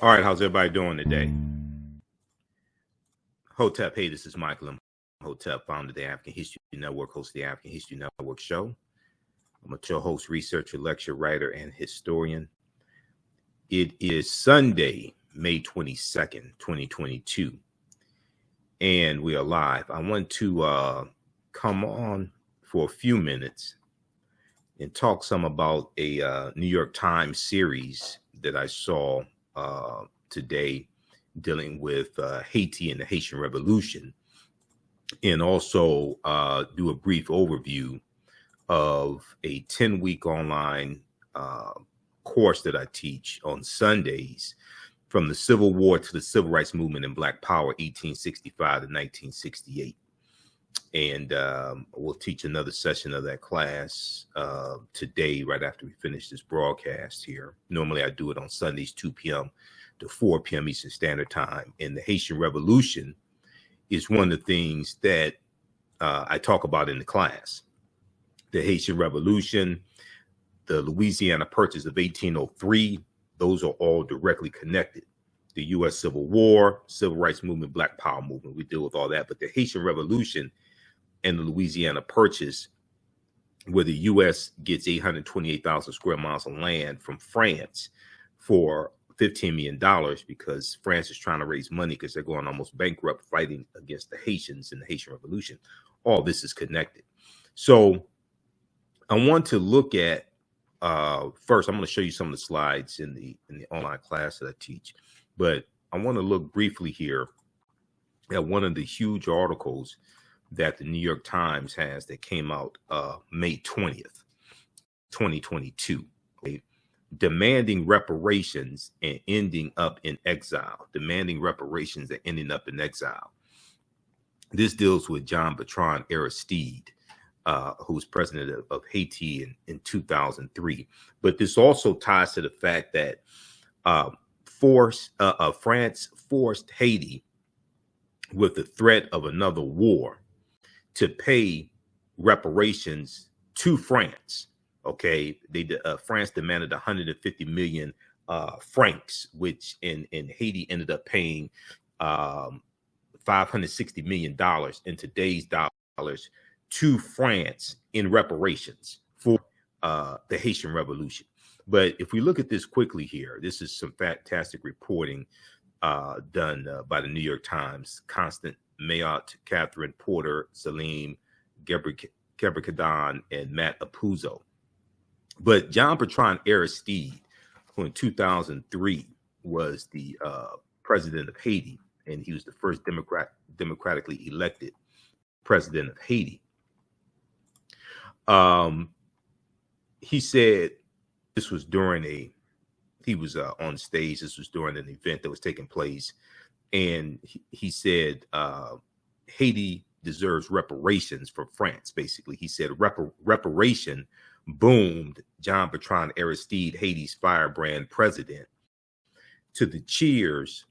All right, how's everybody doing today? Hotep, hey, this is Michael. I'm Hotep, founder of the African History Network, host of the African History Network show. I'm a show host, researcher, lecturer, writer, and historian. It is Sunday, May 22nd, 2022, and we are live. I want to come on for a few minutes and talk some about a New York Times series that I saw today dealing with Haiti and the Haitian Revolution, and also do a brief overview of a 10-week online course that I teach on Sundays from the Civil War to the Civil Rights Movement and Black Power, 1865 to 1968. And we'll teach another session of that class today, right after we finish this broadcast here. Normally I do it on Sundays, 2 p.m. to 4 p.m. Eastern Standard Time. And the Haitian Revolution is one of the things that I talk about in the class. The Haitian Revolution, the Louisiana Purchase of 1803, those are all directly connected. The U.S. Civil War, Civil Rights Movement, Black Power Movement, we deal with all that. But the Haitian Revolution and the Louisiana Purchase, where the U.S. gets 828,000 square miles of land from France for $15 million because France is trying to raise money because they're going almost bankrupt fighting against the Haitians in the Haitian Revolution. All this is connected. So I want to look at, first, I'm going to show you some of the slides in the online class that I teach, but I want to look briefly here at one of the huge articles that the New York Times has that came out May 20th, 2022, okay? Demanding reparations and ending up in exile. Demanding reparations and ending up in exile. This deals with Jean-Bertrand Aristide, who was president of Haiti in 2003. But this also ties to the fact that France forced Haiti with the threat of another war to pay reparations to France. Okay, France demanded 150 million francs, which in Haiti ended up paying $560 million in today's dollars to France in reparations for the Haitian Revolution. But if we look at this quickly here, this is some fantastic reporting done by the New York Times. Constant Mayotte, Catherine Porter, Salim Gebrekadan, and Matt Apuzzo. But Jean-Bertrand Aristide, who in 2003 was the president of Haiti, and he was the first democratically elected president of Haiti. He said this was during he was on stage. This was during an event that was taking place. And he said Haiti deserves reparations from France. Basically, he said reparation boomed Jean-Bertrand Aristide, Haiti's firebrand president, to the cheers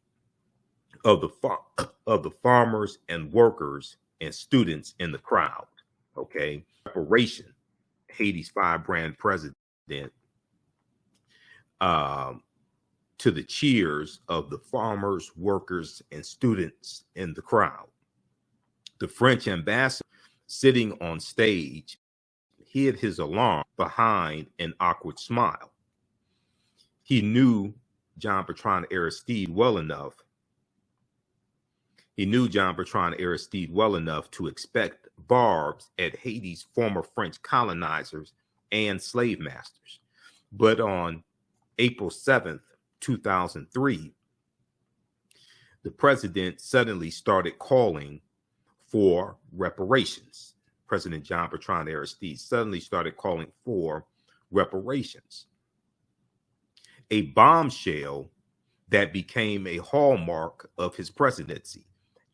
of the farmers and workers and students in the crowd. Okay, reparation, Haiti's firebrand president, to the cheers of the farmers, workers, and students in the crowd. The French ambassador, sitting on stage, hid his alarm behind an awkward smile. He knew Jean-Bertrand Aristide well enough. He knew Jean-Bertrand Aristide well enough to expect barbs at Haiti's former French colonizers and slave masters. But on April 7th, 2003, the president suddenly started calling for reparations. President Jean-Bertrand Aristide suddenly started calling for reparations. A bombshell that became a hallmark of his presidency,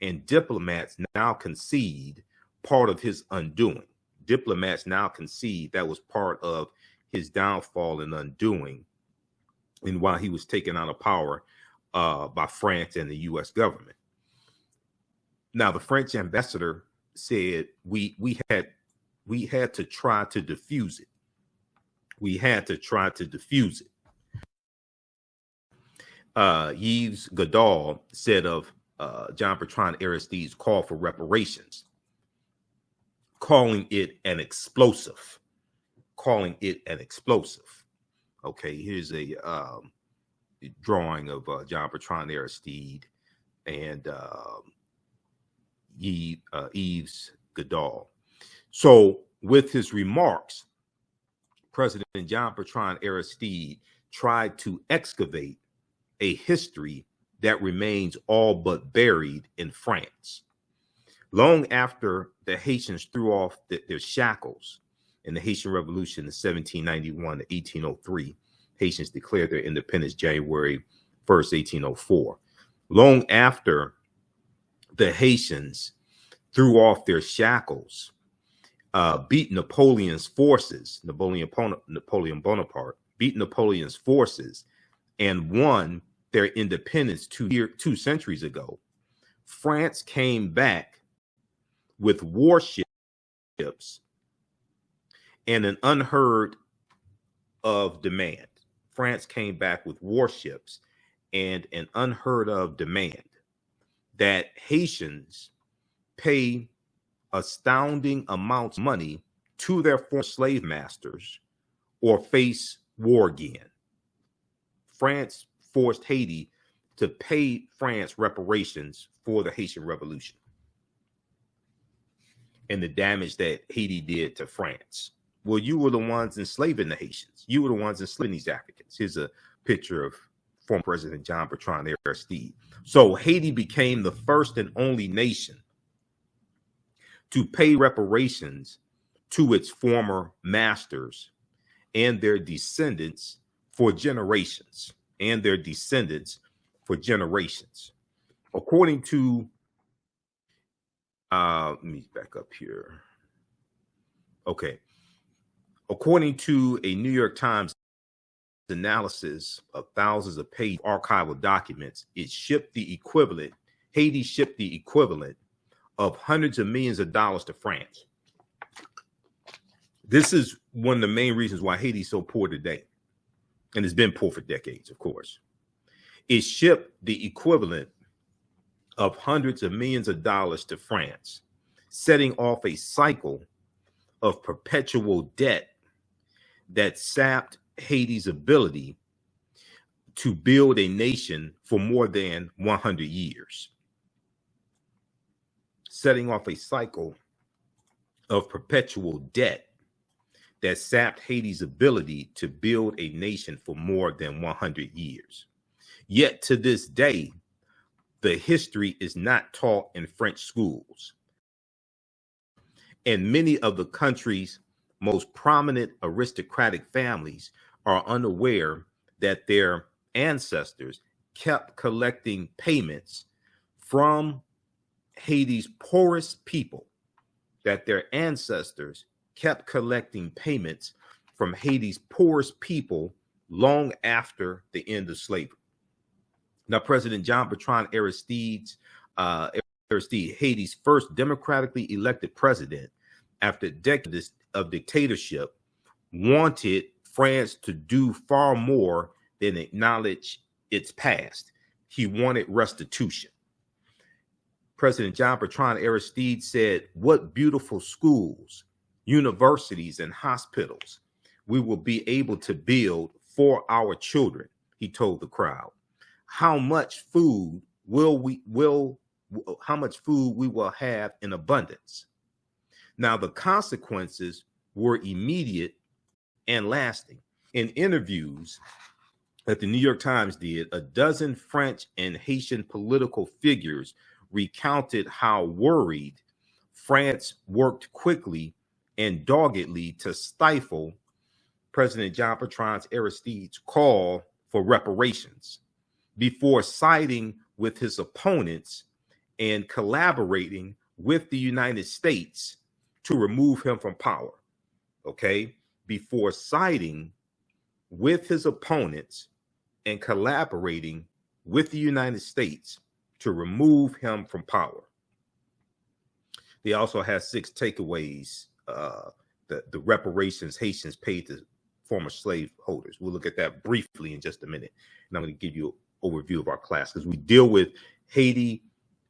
and diplomats now concede part of his undoing. Diplomats now concede that was part of his downfall and undoing, and while he was taken out of power by France and the U.S. government. Now, the French ambassador said we had to try to diffuse it. We had to try to diffuse it. Yves Goodall said of John Bertrand Aristide's call for reparations, calling it an explosive. Okay, here's a drawing of John Bertrand Aristide and Yves Goodall. So with his remarks, President John Bertrand Aristide tried to excavate a history that remains all but buried in France. Long after the Haitians threw off their shackles in the Haitian Revolution in 1791 to 1803, Haitians declared their independence January 1st, 1804. Long after the Haitians threw off their shackles, beat Napoleon's forces, Napoleon Bonaparte, beat Napoleon's forces, and won their independence 2 centuries ago, France came back with warships and an unheard of demand. France came back with warships and an unheard of demand that Haitians pay astounding amounts of money to their former slave masters or face war again. France forced Haiti to pay France reparations for the Haitian Revolution and the damage that Haiti did to France. Well, you were the ones enslaving the Haitians. You were the ones enslaving these Africans. Here's a picture of former President John Bertrand Aristide. So Haiti became the first and only nation to pay reparations to its former masters and their descendants for generations. According to, let me back up here. Okay. According to a New York Times analysis of thousands of pages of archival documents, Haiti shipped the equivalent of hundreds of millions of dollars to France. This is one of the main reasons why Haiti is so poor today. And it's been poor for decades, of course. It shipped the equivalent of hundreds of millions of dollars to France, setting off a cycle of perpetual debt that sapped Haiti's ability to build a nation for more than 100 years. Setting off a cycle of perpetual debt that sapped Haiti's ability to build a nation for more than 100 years. Yet to this day, the history is not taught in French schools. And many of the country's most prominent aristocratic families are unaware that their ancestors kept collecting payments from Haiti's poorest people, long after the end of slavery. Now, President John Bertrand Aristide, Haiti's first democratically elected president after decades of dictatorship, wanted France to do far more than acknowledge its past. He wanted restitution. President John Bertrand Aristide said, "What beautiful schools, universities, and hospitals we will be able to build for our children," he told the crowd. How much food we will have in abundance. Now, the consequences were immediate and lasting. In interviews that the New York Times did, a dozen French and Haitian political figures recounted how worried France worked quickly and doggedly to stifle President John Bertrand Aristide's call for reparations before siding with his opponents and collaborating with the United States to remove him from power. Okay? Before siding with his opponents and collaborating with the United States to remove him from power. They also had 6 takeaways, the reparations Haitians paid to former slave holders. We'll look at that briefly in just a minute. And I'm going to give you an overview of our class, because we deal with Haiti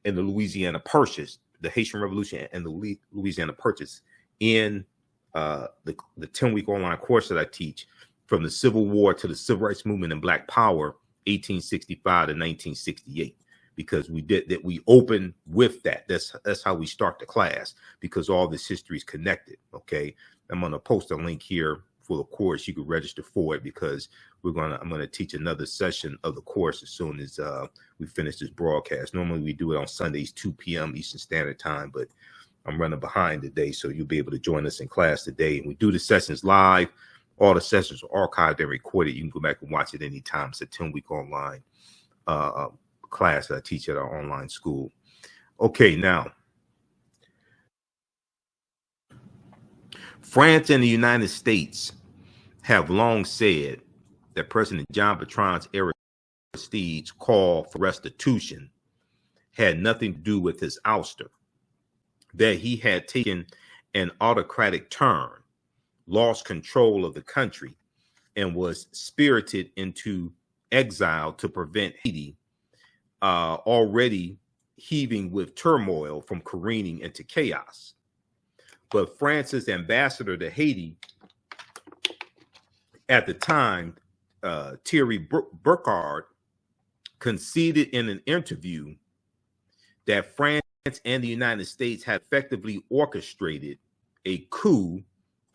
and the Louisiana Purchase, the Haitian Revolution and the Louisiana Purchase in the 10-week online course that I teach, from the Civil War to the Civil Rights Movement and Black Power, 1865 to 1968. Because we open with that. That's how we start the class, because all this history is connected. Okay, I'm gonna post a link here for the course. You can register for it, because I'm gonna teach another session of the course as soon as we finish this broadcast. Normally we do it on Sundays 2 p.m. Eastern Standard Time, but I'm running behind today, so you'll be able to join us in class today. And we do the sessions live. All the sessions are archived and recorded. You can go back and watch it anytime. It's a 10-week online class that I teach at our online school. Okay, now, France and the United States have long said that President Jean-Bertrand Aristide's call for restitution had nothing to do with his ouster, that he had taken an autocratic turn, lost control of the country, and was spirited into exile to prevent Haiti, already heaving with turmoil, from careening into chaos. But France's ambassador to Haiti at the time, Thierry Burkhardt, conceded in an interview that France and the United States had effectively orchestrated a coup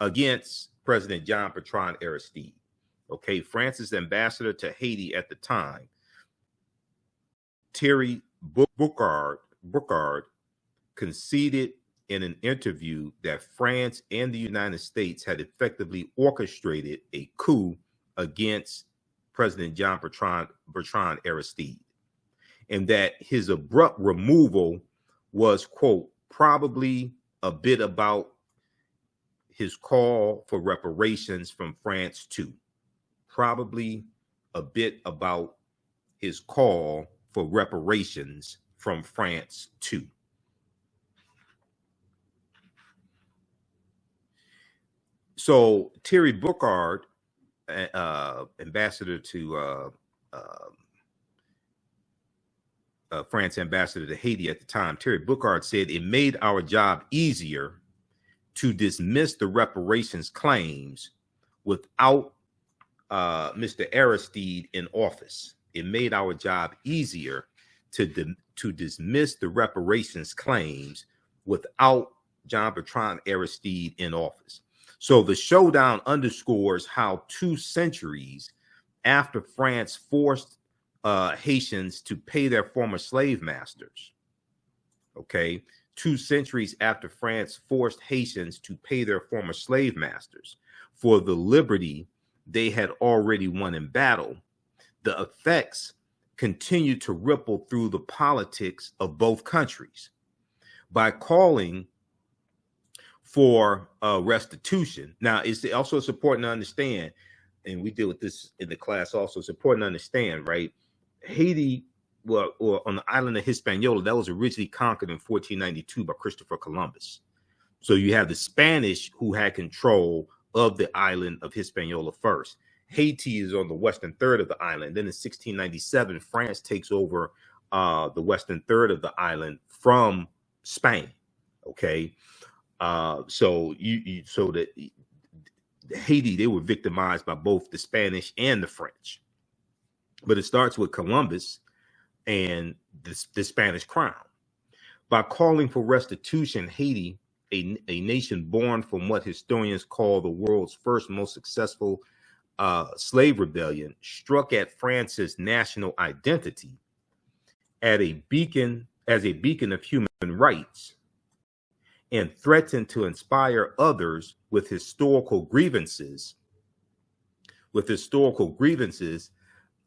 against President Jean-Bertrand Aristide. Okay, France's ambassador to Haiti at the time, Thierry Burkhardt, conceded in an interview that France and the United States had effectively orchestrated a coup against President Jean-Bertrand Aristide, and that his abrupt removal was, quote, probably a bit about his call for reparations from France too. Probably a bit about his call for reparations from France too. So Thierry Burkhardt, ambassador to France ambassador to Haiti at the time, Thierry Burkhardt said, it made our job easier to dismiss the reparations claims without Mr. Aristide in office. It made our job easier to dismiss the reparations claims without Jean-Bertrand Aristide in office. So the showdown underscores how 2 centuries after France forced Haitians to pay their former slave masters, okay, 2 centuries after France forced Haitians to pay their former slave masters for the liberty they had already won in battle, the effects continue to ripple through the politics of both countries. By calling for restitution. Now, it's important to understand, and we deal with this in the class also, it's important to understand, right? Haiti, well, or on the island of Hispaniola, that was originally conquered in 1492 by Christopher Columbus. So you have the Spanish who had control of the island of Hispaniola first. Haiti is on the western third of the island. Then in 1697, France takes over the western third of the island from Spain. Okay. So Haiti, they were victimized by both the Spanish and the French. But it starts with Columbus and the Spanish crown. By calling for restitution, Haiti, a nation born from what historians call the world's first most successful slave rebellion, struck at France's national identity as a beacon of human rights, and threatened to inspire others with historical grievances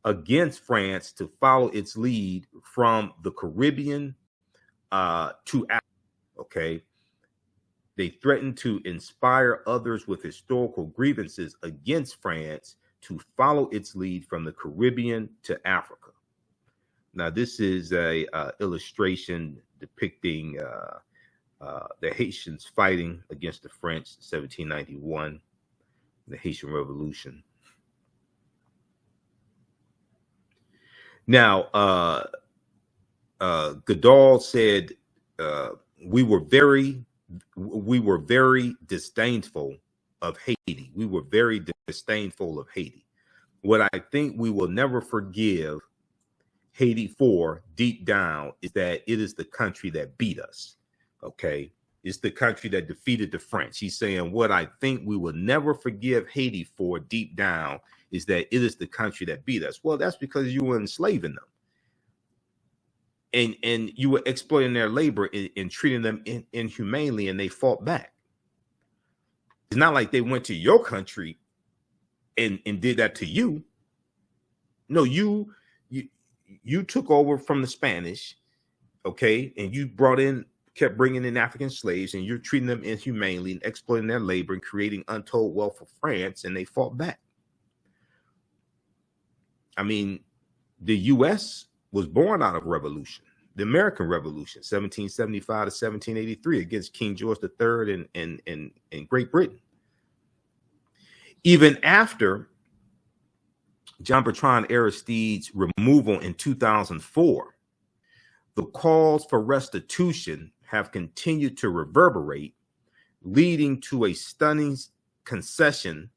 against France to follow its lead from the Caribbean to Africa. Okay. They threatened to inspire others with historical grievances against France to follow its lead from the Caribbean to Africa. Now, this is a illustration depicting the Haitians fighting against the French in 1791, the Haitian Revolution. Now, Goodall said we were very disdainful of Haiti. We were very disdainful of Haiti. What I think we will never forgive Haiti for deep down is that it is the country that beat us. Okay. It's the country that defeated the French. He's saying what I think we will never forgive Haiti for deep down is that it is the country that beat us. Well, that's because you were enslaving them. And you were exploiting their labor and treating them inhumanely, and they fought back. It's not like they went to your country and did that to you. No, you took over from the Spanish, okay, and you kept bringing in African slaves, and you're treating them inhumanely and exploiting their labor and creating untold wealth for France, and they fought back. I mean, the U.S. was born out of revolution, the American Revolution, 1775 to 1783, against King George III and Great Britain. Even after Jean-Bertrand Aristide's removal in 2004, the calls for restitution have continued to reverberate, leading to a stunning concession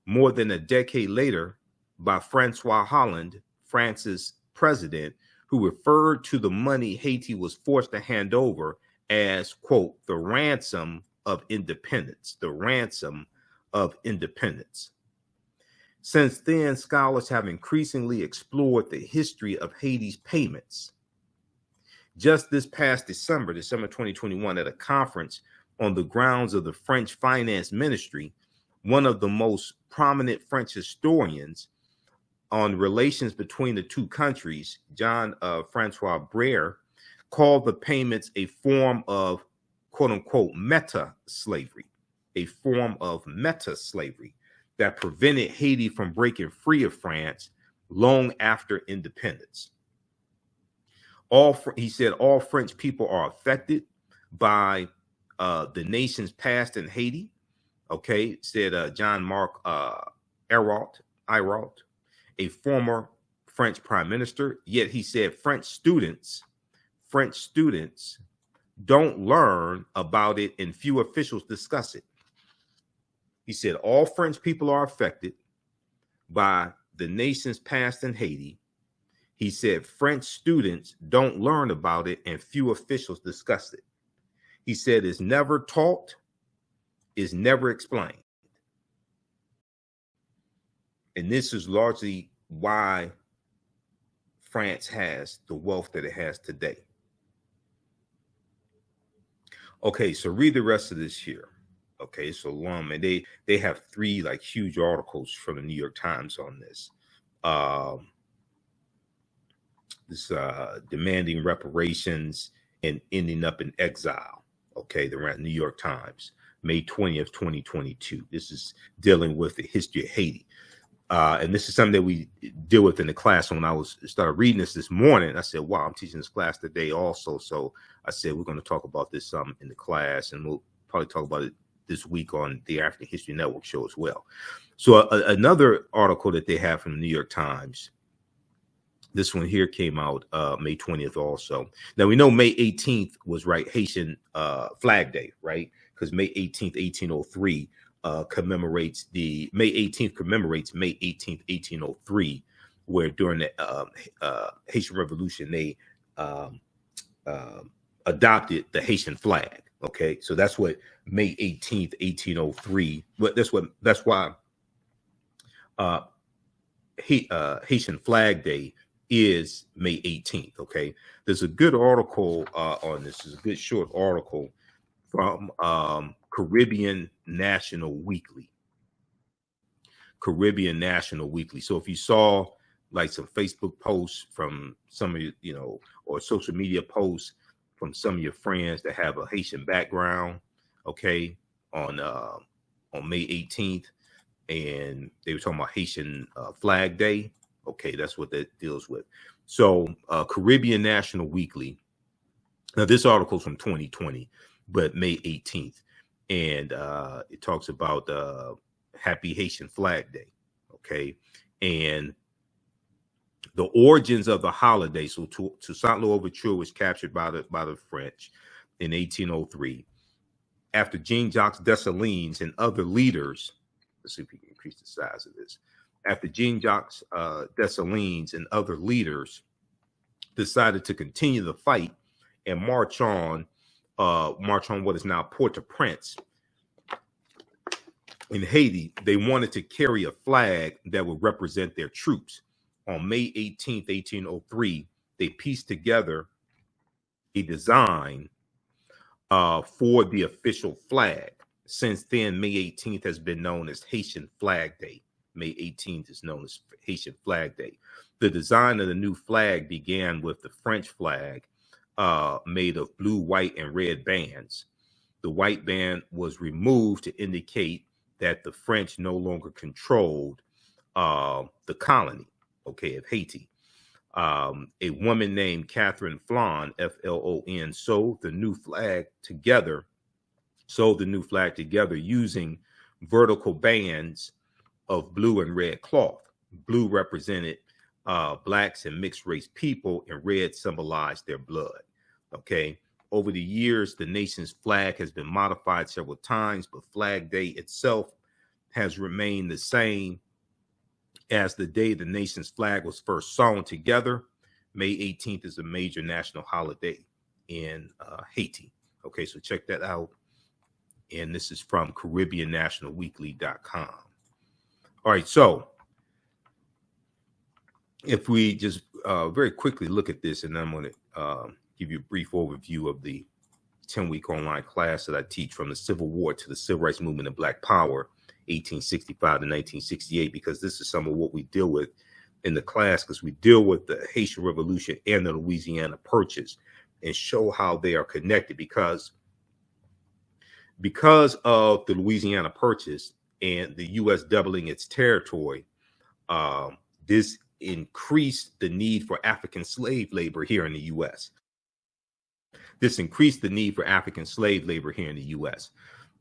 more than a decade later by Francois Hollande, France's president, who referred to the money Haiti was forced to hand over as, quote, the ransom of independence, the ransom of independence. Since then, scholars have increasingly explored the history of Haiti's payments. Just this past December 2021, at a conference on the grounds of the French Finance Ministry, one of the most prominent French historians on relations between the two countries, Jean-Francois Brère, called the payments a form of, quote unquote, meta slavery, a form of meta slavery that prevented Haiti from breaking free of France long after independence. He said all French people are affected by the nation's past in Haiti. Okay, said Jean-Marc Ayrault, a former French prime minister. Yet he said French students don't learn about it and few officials discuss it. He said all French people are affected by the nation's past in Haiti. He said French students don't learn about it and few officials discuss it. He said it's never taught, is never explained. And this is largely why France has the wealth that it has today. Okay, so read the rest of this here. Okay, it's so long, and they have 3 like huge articles from the New York Times on this. Demanding reparations and ending up in exile. Okay, the New York Times, May 20th, 2022. This is dealing with the history of Haiti. And this is something that we deal with in the class. When I started reading this morning, I said, wow, I'm teaching this class today also. So I said, we're going to talk about this in the class, and we'll probably talk about it this week on the African History Network show as well. So another article that they have from the New York Times, this one here came out May 20th also. Now, we know May 18th was Haitian Flag Day, right? Because May 18th, 1803 commemorates May 18th, 1803, where during the Haitian Revolution, they adopted the Haitian flag. Okay, so that's what May 18th, 1803. But that's why Haitian Flag Day is May 18th. Okay, there's a good article on this. Is a good short article from Caribbean National Weekly. So if you saw like some Facebook posts from some of you, or social media posts from some of your friends that have a Haitian background, okay, on May 18th, and they were talking about Haitian Flag Day. Okay, that's what that deals with. So Caribbean National Weekly. Now this article's from 2020, but May 18th, and it talks about Happy Haitian Flag Day. Okay, and The origins of the holiday. So Toussaint Louverture was captured by the French in 1803. After Jean-Jacques Dessalines and other leaders, let's see if we can increase the size of this. After Jean-Jacques Dessalines and other leaders decided to continue the fight and march on what is now Port-au-Prince in Haiti, they wanted to carry a flag that would represent their troops. On May 18th, 1803, they pieced together a design for the official flag. Since then, May 18th has been known as Haitian Flag Day. May 18th is known as Haitian Flag Day. The design of the new flag began with the French flag made of blue, white, and red bands. The white band was removed to indicate that the French no longer controlled the colony, of Haiti. A woman named Catherine Flon, Flon, sewed the new flag together using vertical bands of blue and red cloth. Blue represented blacks and mixed race people, and red symbolized their blood. Over the years, the nation's flag has been modified several times, but Flag Day itself has remained the same as the day the nation's flag was first sewn together. May 18th is a major national holiday in Haiti. So check that out. And this is from CaribbeanNationalWeekly.com. All right, so if we just very quickly look at this, and I'm going to give you a brief overview of the 10-week online class that I teach, from the Civil War to the Civil Rights Movement and Black Power, 1865 to 1968, because this is some of what we deal with in the class, because we deal with the Haitian Revolution and the Louisiana Purchase and show how they are connected, because of the Louisiana Purchase and the U.S. doubling its territory, this increased the need for African slave labor here in the U.S. This increased the need for African slave labor here in the U.S.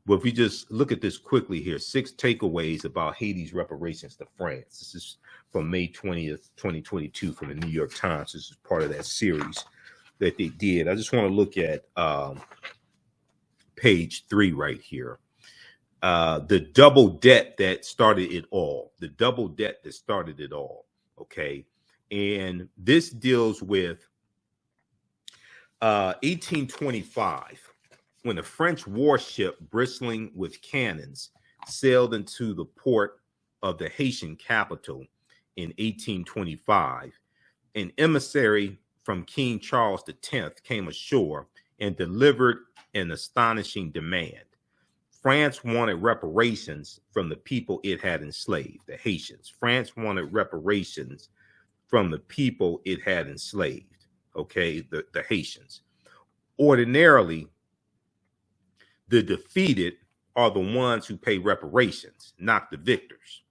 But if we just look at this quickly here, 6 takeaways about Haiti's reparations to France. This is from May 20th, 2022 from the New York Times. This is part of that series that they did. I just want to look at page 3 right here. The double debt that started it all. The double debt that started it all. And this deals with 1825, when a French warship bristling with cannons sailed into the port of the Haitian capital in 1825. An emissary from King Charles X came ashore and delivered an astonishing demand. France wanted reparations from the people it had enslaved, the Haitians. France wanted reparations from the people it had enslaved, the Haitians. Ordinarily, the defeated are the ones who pay reparations, not the victors,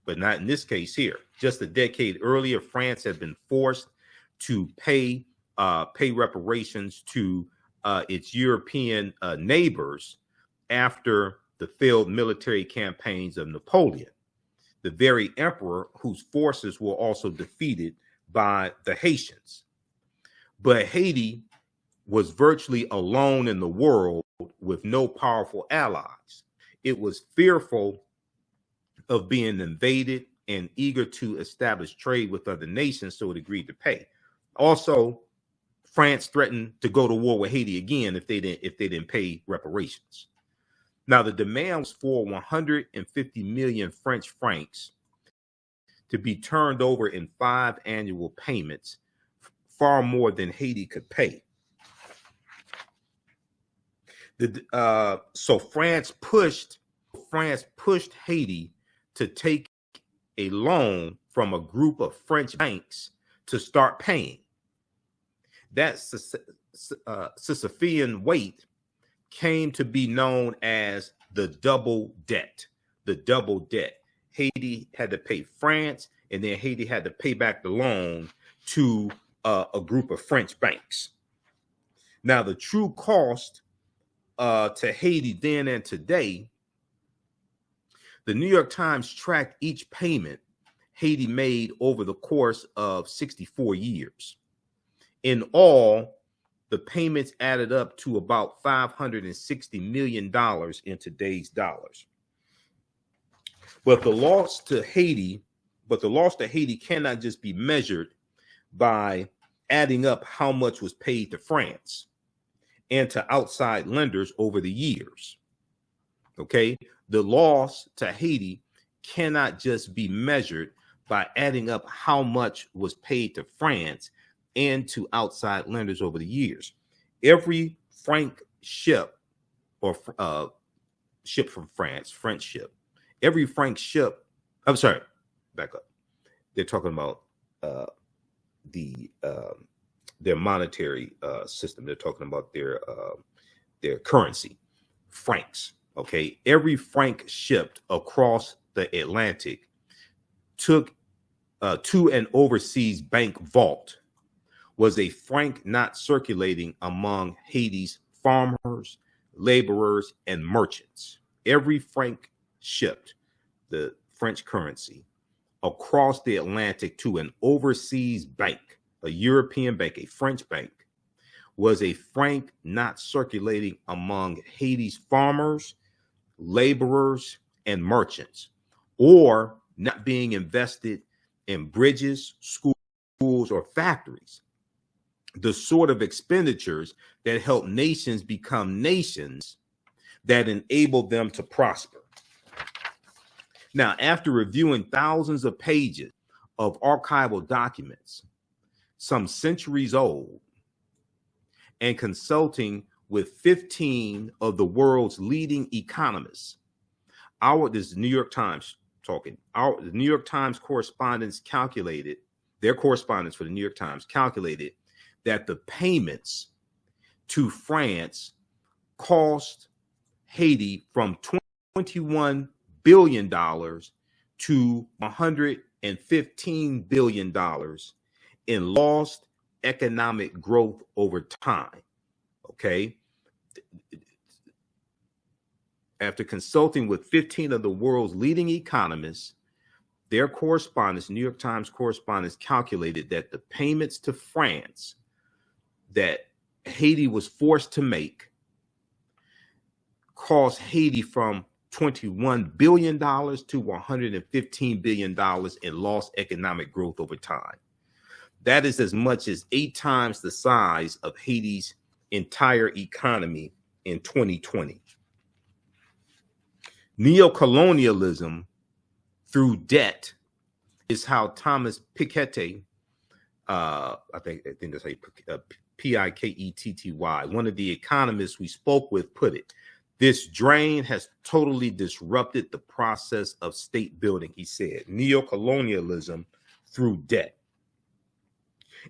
but not in this case here. Just a decade earlier, France had been forced to pay reparations to its European neighbors after the failed military campaigns of Napoleon, the very emperor whose forces were also defeated by the Haitians. But Haiti was virtually alone in the world with no powerful allies. It was fearful of being invaded and eager to establish trade with other nations, so it agreed to pay. Also, France threatened to go to war with Haiti again if they didn't pay reparations. Now, the demand was for 150 million French francs to be turned over in 5 annual payments, far more than Haiti could pay. So France pushed Haiti to take a loan from a group of French banks to start paying. That Sisyphean weight came to be known as the double debt. The double debt. Haiti had to pay France, and then Haiti had to pay back the loan to a group of French banks. Now, the true cost to Haiti then and today, the New York Times tracked each payment. Haiti made over the course of 64 years. In all, the payments added up to about $560 million in today's dollars. But the loss to Haiti cannot just be measured by adding up how much was paid to France and to outside lenders over the years. Okay, the loss to Haiti cannot just be measured by adding up how much was paid to France and to outside lenders over the years. Every Franc ship or ship from France, French ship, every Franc ship, I'm sorry, back up. They're talking about their monetary system. They're talking about their currency, francs. Okay, every franc shipped across the Atlantic took to an overseas bank vault was a franc not circulating among Haiti's farmers, laborers, and merchants. Every franc shipped, the French currency, across the Atlantic to an overseas bank, a European bank, a French bank, was a franc not circulating among Haiti's farmers, laborers, and merchants, or not being invested in bridges, schools, or factories. The sort of expenditures that help nations become nations, that enable them to prosper. Now, after reviewing thousands of pages of archival documents, some centuries old, and consulting with 15 of the world's leading economists, this is New York Times talking, the New York Times correspondents calculated, their correspondents for the New York Times calculated that the payments to France cost Haiti from $21 billion to $115 billion in lost economic growth over time. Okay. After consulting with 15 of the world's leading economists, their correspondents, New York Times correspondents, calculated that the payments to France that Haiti was forced to make cost Haiti from $21 billion to $115 billion in lost economic growth over time. That is as much as 8 times the size of Haiti's entire economy in 2020. Neocolonialism through debt is how Thomas Piketty, I think that's how you Piketty, one of the economists we spoke with, put it. This drain has totally disrupted the process of state building, he said. Neocolonialism through debt.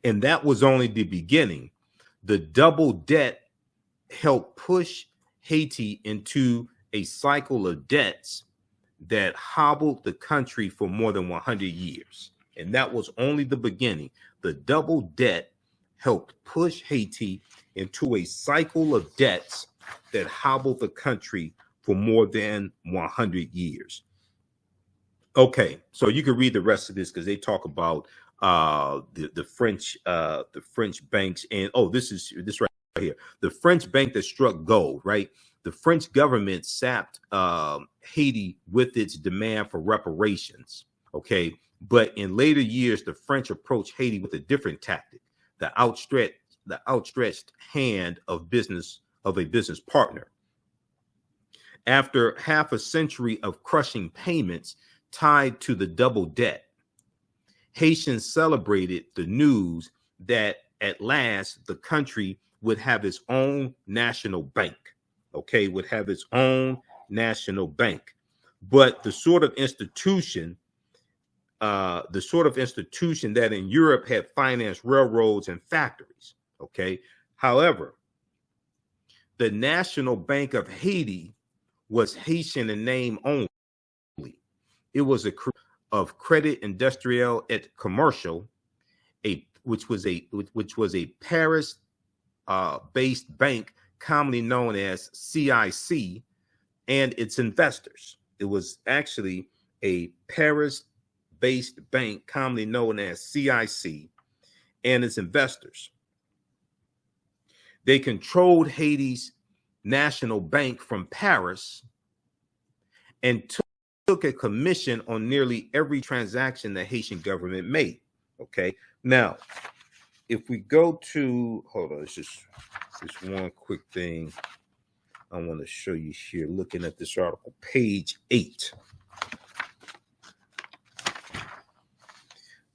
And that was only the beginning. The double debt helped push Haiti into a cycle of debts that hobbled the country for more than 100 years. And that was only the beginning. The double debt helped push Haiti into a cycle of debts that hobbled the country for more than 100 years. Okay, so you can read the rest of this because they talk about the French banks, and this right here, the French bank that struck gold, right? The French government sapped Haiti with its demand for reparations. Okay, but in later years, the French approached Haiti with a different tactic: the outstretched hand of a business partner. After half a century of crushing payments tied to the double debt, Haitians celebrated the news that at last the country would have its own national bank. Okay, would have its own national bank. But the sort of institution that in Europe had financed railroads and factories. Okay. However, the National Bank of Haiti was Haitian in name only. It was of Credit Industriel et Commercial, which was a Paris based bank commonly known as CIC, and its investors. It was actually a Paris based bank, commonly known as CIC, and its investors. They controlled Haiti's national bank from Paris and took a commission on nearly every transaction the Haitian government made. Okay, now if we go to, hold on, it's just one quick thing I want to show you here, looking at this article, page 8.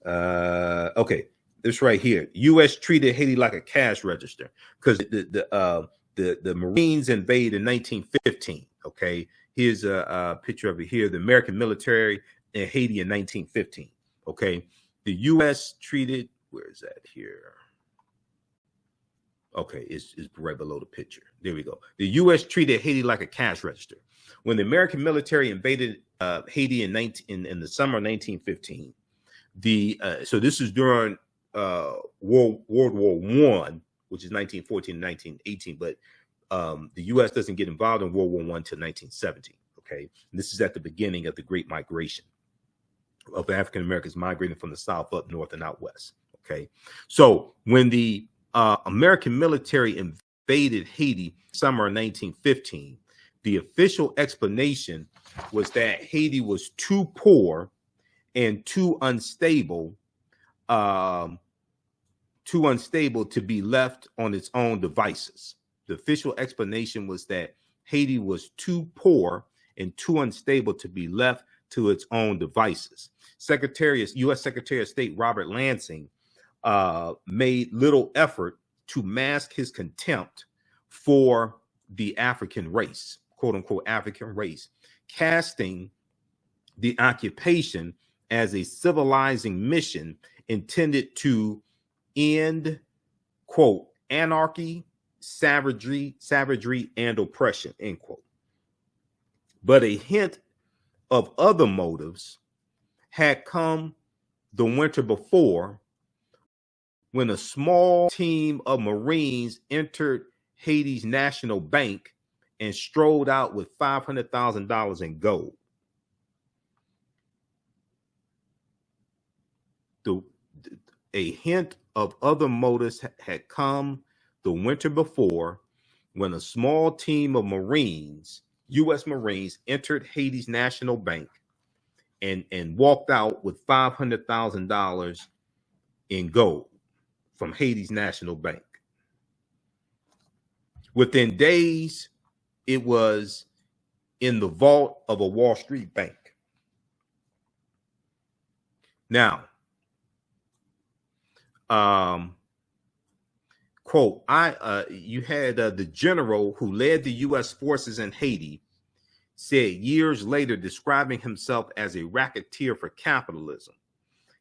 Okay, this right here. U.S. treated Haiti like a cash register because the Marines invaded in 1915. Okay, here's a picture of it here. The American military in Haiti in 1915. Okay, the U.S. treated. Where is that here? Okay, it's right below the picture. There we go. The U.S. treated Haiti like a cash register. When the American military invaded Haiti in the summer of 1915, so this is during World War I, which is 1914 and 1918, but the U.S. doesn't get involved in World War I until 1917. Okay, and this is at the beginning of the Great Migration of African Americans migrating from the South up north and out west. Okay, so when the American military invaded Haiti summer of 1915, the official explanation was that Haiti was too poor and too unstable to be left on its own devices. The official explanation was that Haiti was too poor and too unstable to be left to its own devices. U.S. Secretary of State Robert Lansing made little effort to mask his contempt for the African race, quote unquote African race, casting the occupation as a civilizing mission intended to end, quote, anarchy, savagery, and oppression, end quote. But a hint of other motives had come the winter before, when a small team of Marines entered Haiti's national bank and strolled out with $500,000 in gold. A hint of other motives had come the winter before, when a small team of Marines, U.S. Marines, entered Haiti's national bank and walked out with $500,000 in gold from Haiti's national bank. Within days, it was in the vault of a Wall Street bank. Now, quote, you had the general who led the U.S. forces in Haiti said years later, describing himself as a racketeer for capitalism.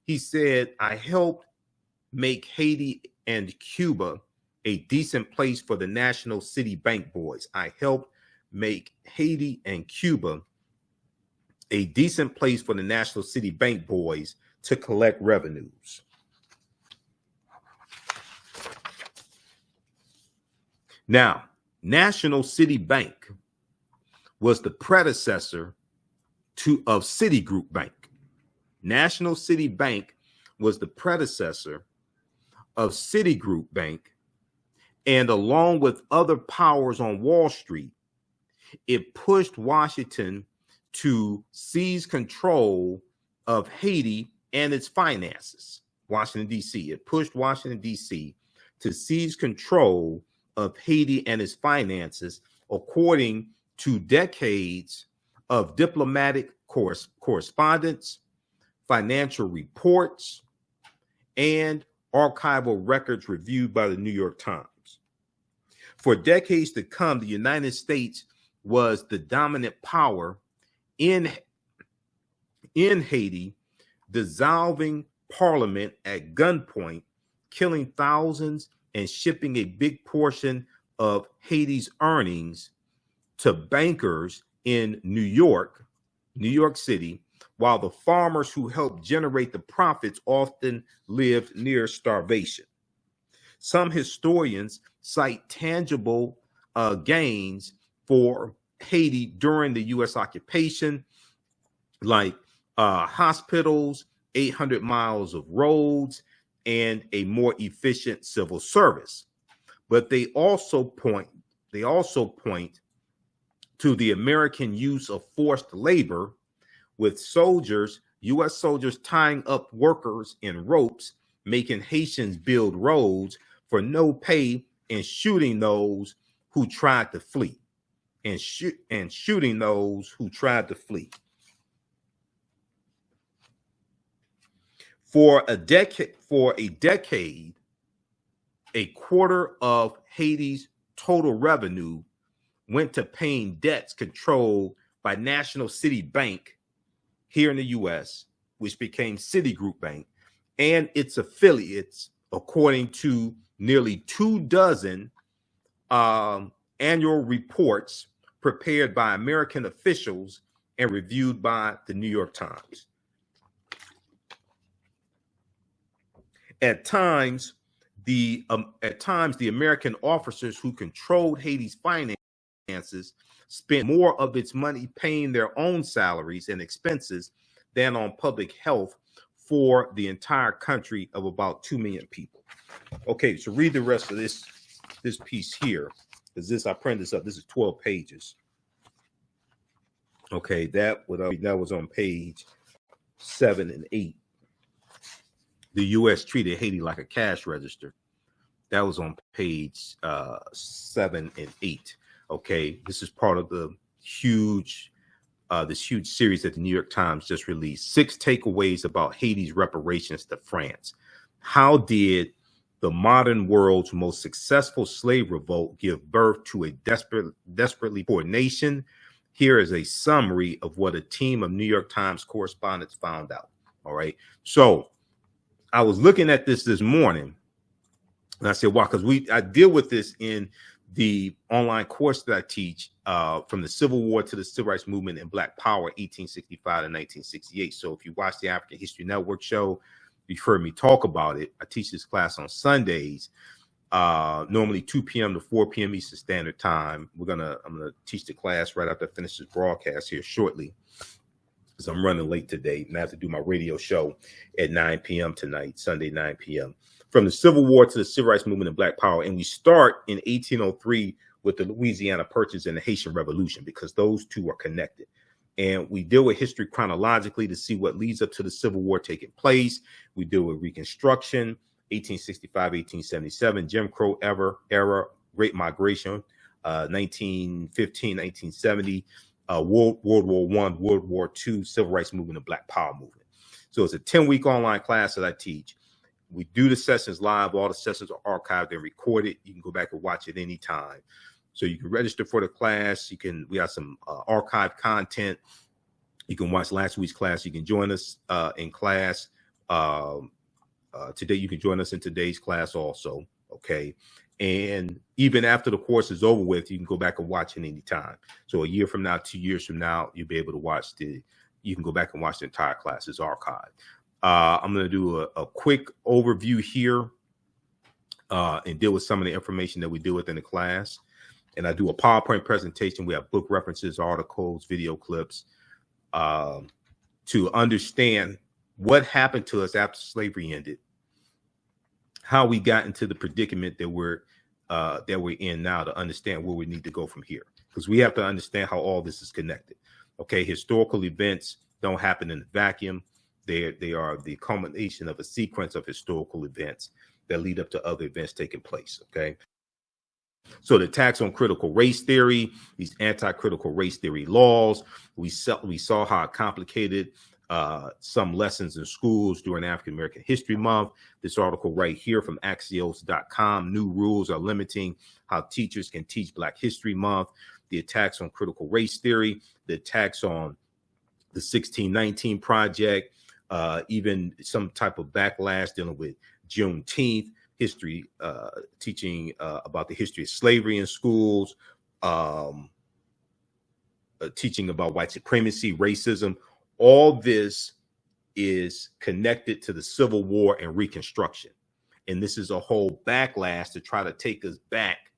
He said, I helped make Haiti and Cuba a decent place for the national city bank boys. I helped make Haiti and Cuba a decent place for the national city bank boys to collect revenues. Now, National City Bank was the predecessor of Citigroup Bank. National City Bank was the predecessor of Citigroup Bank, and along with other powers on Wall Street, it pushed Washington to seize control of Haiti and its finances. Washington, D.C. It pushed Washington, D.C. to seize control of Haiti and its finances, according to decades of diplomatic correspondence, financial reports, and archival records reviewed by the New York Times. For decades to come, the United States was the dominant power in Haiti, dissolving parliament at gunpoint, killing thousands, and shipping a big portion of Haiti's earnings to bankers in New York City, while the farmers who helped generate the profits often lived near starvation. Some historians cite tangible gains for Haiti during the U.S. occupation, like hospitals 800 miles of roads, and a more efficient civil service. But they also point to the American use of forced labor, with U.S. soldiers tying up workers in ropes, making Haitians build roads for no pay, and shooting those who tried to flee. For a decade, a quarter of Haiti's total revenue went to paying debts controlled by National City Bank here in the U.S., which became Citigroup Bank, and its affiliates, according to nearly 24 annual reports prepared by American officials and reviewed by the New York Times. At times, the American officers who controlled Haiti's finances spent more of its money paying their own salaries and expenses than on public health for the entire country of about 2 million people. Okay, so read the rest of this piece here, because I printed this up. This is 12 pages. Okay, that was on page 7 and 8. The U.S. treated Haiti like a cash register. That was on page 7 and 8. Okay, this is part of the this huge series that the New York Times just released. 6 takeaways about Haiti's reparations to France. How did the modern world's most successful slave revolt give birth to a desperately poor nation? Here is a summary of what a team of New York Times correspondents found out. All right, so I was looking at this morning, and I said, wow, because I deal with this in the online course that I teach, from the Civil War to the Civil Rights Movement and Black Power, 1865 to 1968. So if you watch the African History Network show, you've heard me talk about it. I teach this class on Sundays, normally 2 p.m. to 4 p.m. Eastern Standard Time. I'm gonna teach the class right after I finish this broadcast here shortly, because I'm running late today, and I have to do my radio show at 9 p.m. tonight, Sunday, 9 p.m. From the Civil War to the Civil Rights Movement and Black Power. And we start in 1803 with the Louisiana Purchase and the Haitian Revolution, because those two are connected. And we deal with history chronologically to see what leads up to the Civil War taking place. We deal with Reconstruction, 1865, 1877, Jim Crow era, Great Migration, 1915, 1970, World War I, World War II, Civil Rights Movement, and Black Power movement. So it's a 10-week online class that I teach. We do the sessions live. All the sessions are archived and recorded. You can go back and watch it anytime. So you can register for the class. We have some archived content. You can watch last week's class. You can join us in class today. You can join us in today's class also. Okay. And even after the course is over with, you can go back and watch it anytime. So a year from now, 2 years from now, you'll be able to you can go back and watch the entire class. It's archived. I'm going to do a quick overview here and deal with some of the information that we do within the class. And I do a PowerPoint presentation. We have book references, articles, video clips to understand what happened to us after slavery ended, how we got into the predicament that we're in now, to understand where we need to go from here, because we have to understand how all this is connected. Okay, historical events don't happen in a vacuum. They are the culmination of a sequence of historical events that lead up to other events taking place. Okay, so the attacks on critical race theory, these anti-critical race theory laws, we saw how it complicated some lessons in schools during African American History Month. This article right here from Axios.com, new rules are limiting how teachers can teach Black History Month. The attacks on critical race theory, the attacks on the 1619 Project, even some type of backlash dealing with Juneteenth, history, teaching about the history of slavery in schools, teaching about white supremacy, racism. All this is connected to the Civil War and Reconstruction. And this is a whole backlash to try to take us back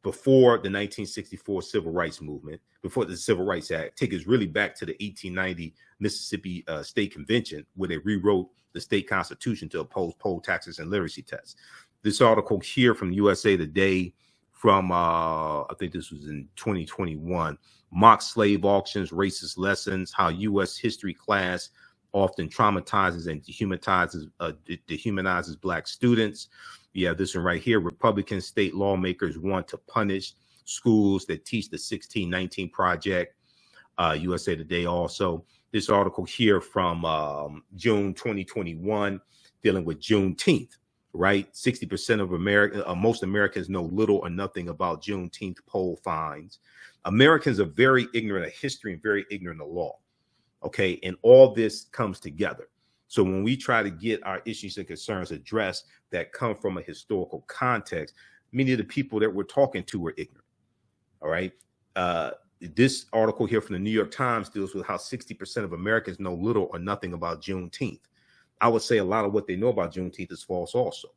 before the 1964 Civil Rights Movement, before the Civil Rights Act, take us really back to the 1890 Mississippi State Convention, where they rewrote the state constitution to oppose poll taxes and literacy tests. This article here from USA Today from, I think this was in 2021, mock slave auctions, racist lessons, how U.S. history class often traumatizes and dehumanizes Black students. Yeah, this one right here. Republican state lawmakers want to punish schools that teach the 1619 Project. USA Today also. This article here from June 2021 dealing with Juneteenth, right? 60% of most Americans know little or nothing about Juneteenth poll finds. Americans are very ignorant of history and very ignorant of law. Okay, and all this comes together. So when we try to get our issues and concerns addressed that come from a historical context, many of the people that we're talking to are ignorant. All right. This article here from the New York Times deals with how 60% of Americans know little or nothing about Juneteenth. I would say a lot of what they know about Juneteenth is false also.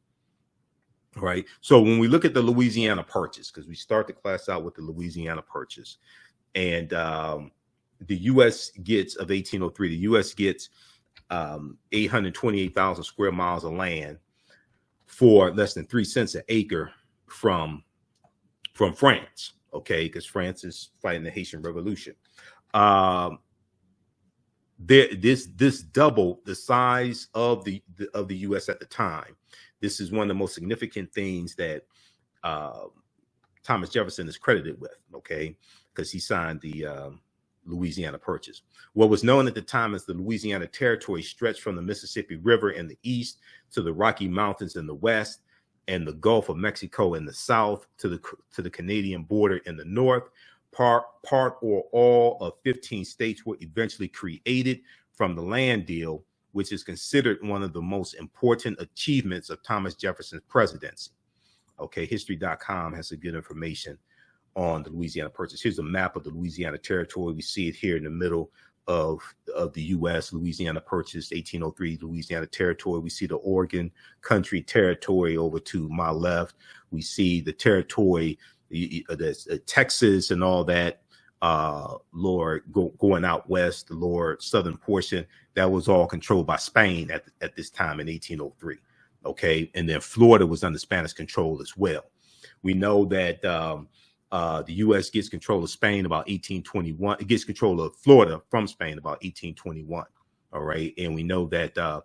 All right. So when we look at the Louisiana Purchase, because we start the class out with the Louisiana Purchase, and the U.S. gets of 1803, the U.S. gets 828,000 square miles of land for less than 3 cents an acre from France. Okay, because France is fighting the Haitian Revolution. This doubled the size of the U.S. at the time. This is one of the most significant things that Thomas Jefferson is credited with. Okay, because he signed the Louisiana Purchase. What was known at the time as the Louisiana Territory stretched from the Mississippi River in the east to the Rocky Mountains in the west, and the Gulf of Mexico in the south to the Canadian border in the north. Part or all of 15 states were eventually created from the land deal, which is considered one of the most important achievements of Thomas Jefferson's presidency. Okay, history.com has some good information on the Louisiana Purchase. Here's a map of the Louisiana Territory. We see it here in the middle of the U.S. Louisiana Purchase, 1803 Louisiana Territory. We see the Oregon Country Territory over to my left. We see the territory, Texas and all that, going out west, the lower southern portion. That was all controlled by Spain at this time in 1803. Okay, and then Florida was under Spanish control as well. We know that the U.S. gets control of Spain about 1821. It gets control of Florida from Spain about 1821. All right. And we know that the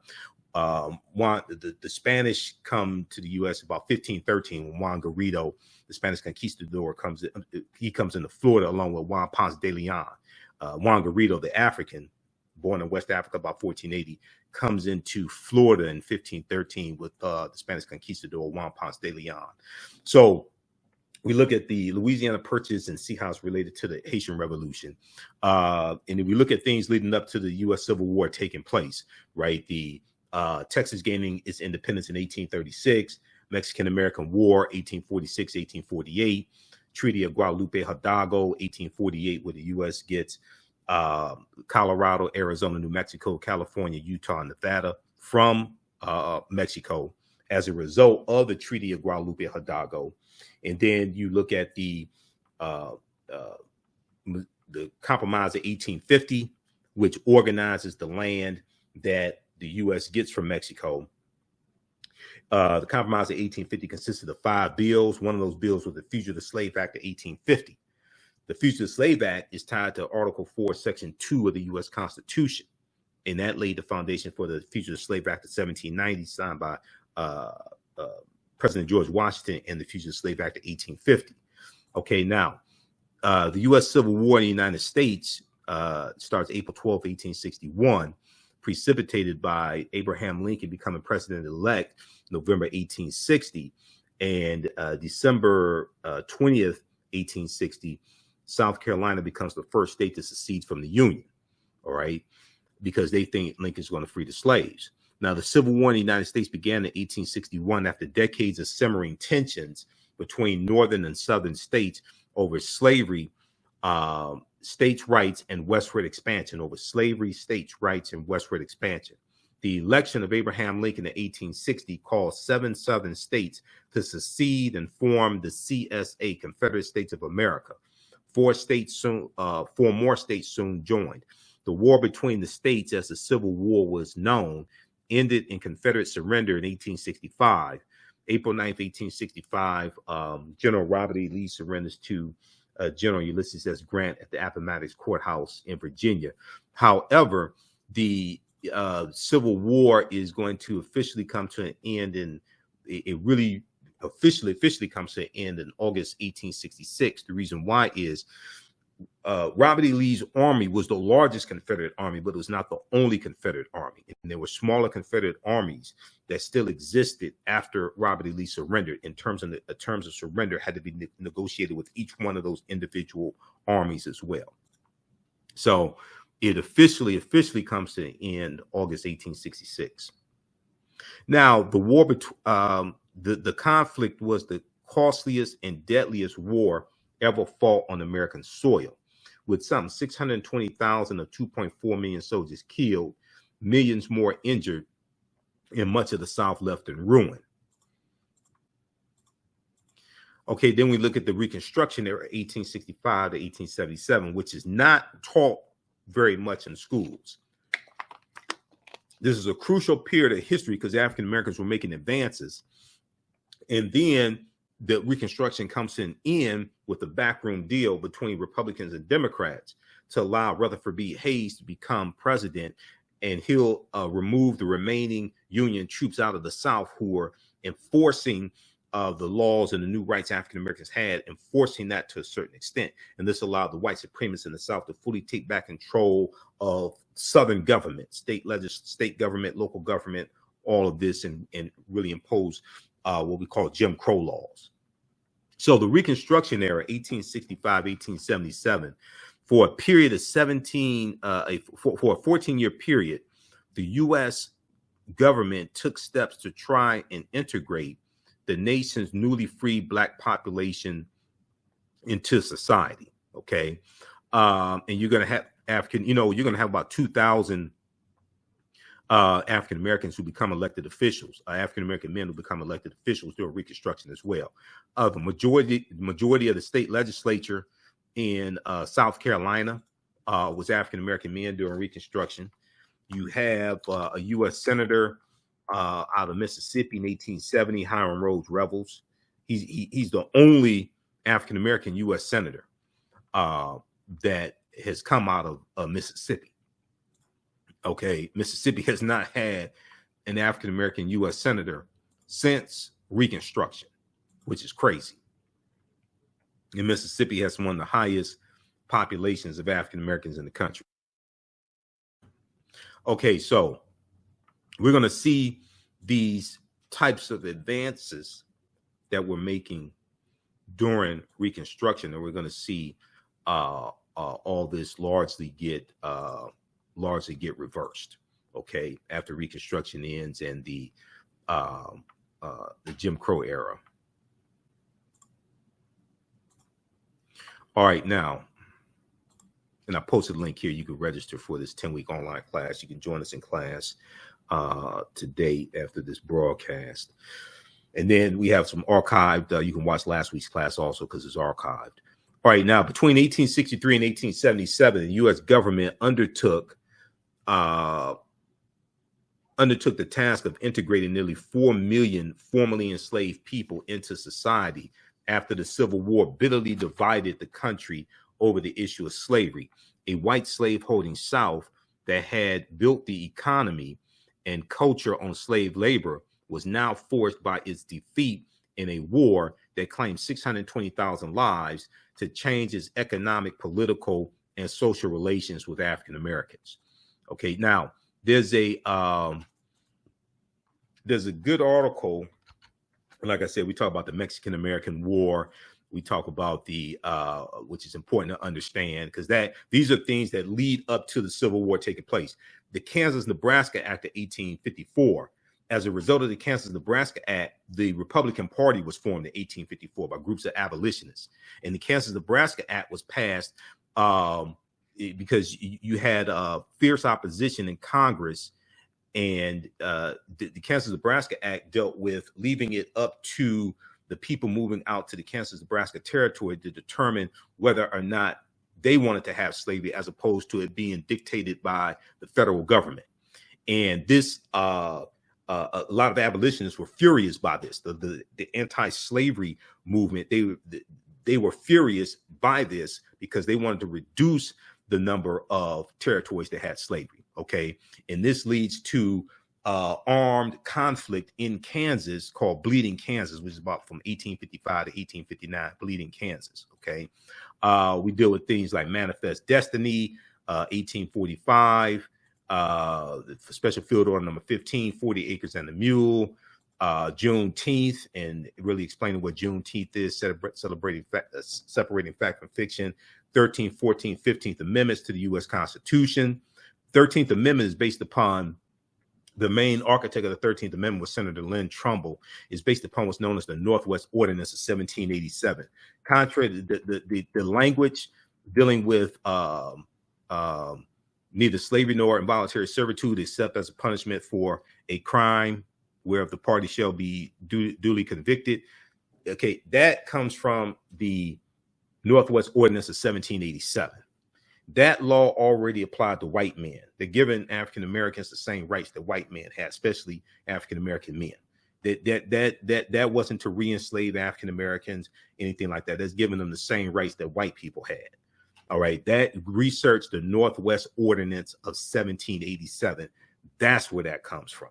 Spanish come to the U.S. about 1513 when Juan Garrido, the Spanish conquistador, comes into Florida along with Juan Ponce de Leon. Juan Garrido, the African, born in West Africa about 1480, comes into Florida in 1513 with the Spanish conquistador Juan Ponce de Leon. So we look at the Louisiana Purchase and see how it's related to the Haitian Revolution. And if we look at things leading up to the U.S. Civil War taking place, right? The Texas gaining its independence in 1836, Mexican-American War, 1846, 1848, Treaty of Guadalupe Hidalgo, 1848, where the U.S. gets Colorado, Arizona, New Mexico, California, Utah, and Nevada from Mexico as a result of the Treaty of Guadalupe Hidalgo. And then you look at the Compromise of 1850, which organizes the land that the U.S. gets from Mexico. The Compromise of 1850 consisted of 5 bills. One of those bills was the Fugitive Slave Act of 1850. The Fugitive Slave Act is tied to Article 4, Section 2 of the U.S. Constitution, and that laid the foundation for the Fugitive Slave Act of 1790, signed by President George Washington, and the Fugitive Slave Act of 1850. Okay, now, the U.S. Civil War in the United States starts April 12, 1861, precipitated by Abraham Lincoln becoming president-elect November 1860, and December 20th, 1860, South Carolina becomes the first state to secede from the Union, all right, because they think Lincoln's going to free the slaves. Now, the Civil War in the United States began in 1861 after decades of simmering tensions between northern and southern states over slavery, states' rights, and westward expansion, over slavery, states' rights, and westward expansion. The election of Abraham Lincoln in 1860 caused 7 Southern states to secede and form the CSA, Confederate States of America. 4 more states soon joined. The war between the states, as the Civil War was known, ended in Confederate surrender in 1865. April 9th, 1865, General Robert E. Lee surrenders to General Ulysses S. Grant at the Appomattox Courthouse in Virginia. However, the Civil War is going to officially come to an end, and it really officially comes to an end in August 1866. The reason why is Robert E. Lee's army was the largest Confederate army, but it was not the only Confederate army. And there were smaller Confederate armies that still existed after Robert E. Lee surrendered. In terms of the terms of surrender had to be negotiated with each one of those individual armies as well. So it officially comes to an end August 1866. Now, the war between the conflict was the costliest and deadliest war ever fought on American soil, with some 620,000 of 2.4 million soldiers killed, millions more injured, and much of the South left in ruin. Okay, then we look at the Reconstruction era, 1865 to 1877, which is not taught very much in schools. This is a crucial period of history because African Americans were making advances. And then the Reconstruction comes to an end with a backroom deal between Republicans and Democrats to allow Rutherford B. Hayes to become president, and he'll remove the remaining Union troops out of the South who were enforcing the laws and the new rights African Americans had, enforcing that to a certain extent. And this allowed the white supremacists in the South to fully take back control of Southern government, state government, local government, all of this, and really impose what we call Jim Crow laws. So the Reconstruction era, 1865, 1877, for a period of for a 14-year period, the U.S. government took steps to try and integrate the nation's newly freed Black population into society. Okay, and you're going to have you're going to have about 2,000 African Americans who become elected officials, African American men who become elected officials during Reconstruction as well. The majority of the state legislature in South Carolina was African American men during Reconstruction. You have a U.S. senator out of Mississippi in 1870, Hiram Rhodes Revels. He's the only African American U.S. senator that has come out of Mississippi. Okay, Mississippi has not had an African American U.S. senator since Reconstruction, which is crazy. And Mississippi has one of the highest populations of African Americans in the country. Okay, so we're going to see these types of advances that we're making during Reconstruction, and we're going to see all this largely get reversed. Okay, after Reconstruction ends and the Jim Crow era. All right, now, and I posted a link here. You can register for this 10-week online class. You can join us in class today after this broadcast. And then we have some archived. You can watch last week's class also because it's archived. All right, now, between 1863 and 1877, the U.S. government undertook the task of integrating nearly 4 million formerly enslaved people into society after the Civil War bitterly divided the country over the issue of slavery. A white slave-holding South that had built the economy and culture on slave labor was now forced by its defeat in a war that claimed 620,000 lives to change its economic, political, and social relations with African Americans. Okay, now there's a good article. Like I said, we talk about the Mexican-American War. We talk about the which is important to understand because these are things that lead up to the Civil War taking place. The Kansas-Nebraska Act of 1854. As a result of the Kansas-Nebraska Act, the Republican Party was formed in 1854 by groups of abolitionists, and the Kansas-Nebraska Act was passed because you had fierce opposition in Congress And the Kansas-Nebraska Act dealt with leaving it up to the people moving out to the Kansas-Nebraska territory to determine whether or not they wanted to have slavery, as opposed to it being dictated by the federal government. And this, a lot of abolitionists were furious by this. The anti-slavery movement, they were furious by this because they wanted to reduce the number of territories that had slavery. Okay, and this leads to armed conflict in Kansas called Bleeding Kansas, which is about from 1855 to 1859. Bleeding Kansas. Okay, we deal with things like Manifest Destiny, 1845. Special Field Order number 15, 40 Acres and a Mule, Juneteenth, and really explaining what Juneteenth is, separating fact from fiction, 13th, 14th, 15th Amendments to the U.S. Constitution. 13th Amendment is based upon the main architect of the 13th Amendment was Senator Lynn Trumbull, is based upon what's known as the Northwest Ordinance of 1787. Contrary to the language dealing with neither slavery nor involuntary servitude, except as a punishment for a crime whereof the party shall be duly convicted. Okay, that comes from the Northwest Ordinance of 1787. That law already applied to white men. They're giving African Americans the same rights that white men had, especially African American men. That wasn't to re-enslave African Americans, anything like that. That's giving them the same rights that white people had. All right, that research the Northwest Ordinance of 1787. That's where that comes from.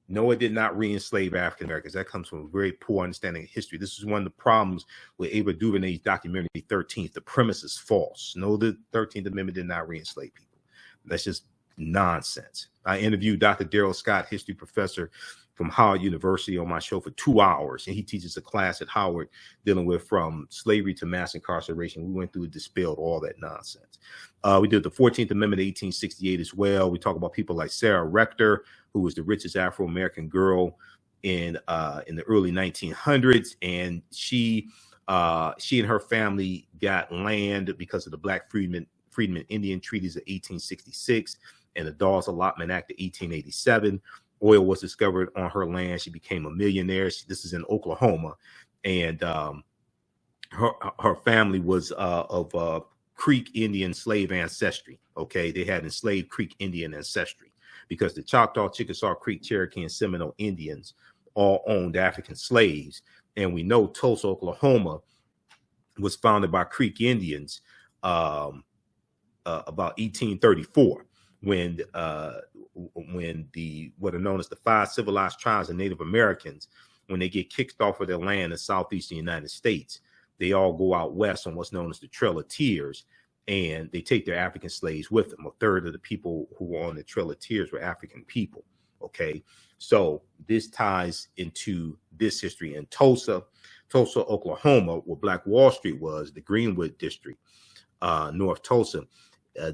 No, it did not re-enslave African Americans. That comes from a very poor understanding of history. This is one of the problems with Ava DuVernay's documentary 13th. The premise is false. No, the 13th Amendment did not re-enslave people. That's just nonsense. I interviewed Dr. Darrell Scott, history professor from Howard University, on my show for 2 hours, and he teaches a class at Howard dealing with from slavery to mass incarceration. We went through and dispelled all that nonsense. We did the 14th Amendment of 1868 as well. We talk about people like Sarah Rector, who was the richest Afro-American girl in the early 1900s, and she and her family got land because of the Black Freedmen Indian Treaties of 1866 and the Dawes Allotment Act of 1887. Oil was discovered on her land. She became a millionaire. This is in Oklahoma, and her family was of Creek Indian slave ancestry. Okay, they had enslaved Creek Indian ancestry because the Choctaw, Chickasaw, Creek, Cherokee, and Seminole Indians all owned African slaves, and we know Tulsa, Oklahoma, was founded by Creek Indians about 1834. When what are known as the 5 civilized tribes of Native Americans, when they get kicked off of their land in southeastern United States, they all go out west on what's known as the Trail of Tears, and they take their African slaves with them. A third of the people who were on the Trail of Tears were African people. Okay, so this ties into this history in Tulsa, Oklahoma, where Black Wall Street was, the Greenwood District, North Tulsa.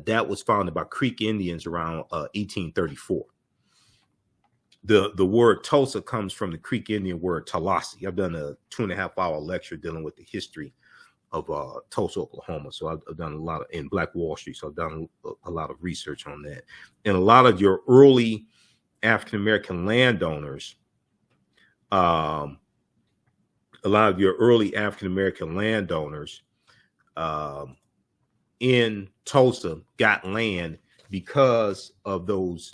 That was founded by Creek Indians around 1834. The word Tulsa comes from the Creek Indian word Tallahassee. I've done a 2.5-hour lecture dealing with the history of Tulsa, Oklahoma. So I've done a lot in Black Wall Street. So I've done a lot of research on that. And a lot of your early African-American landowners, in Tulsa got land because of those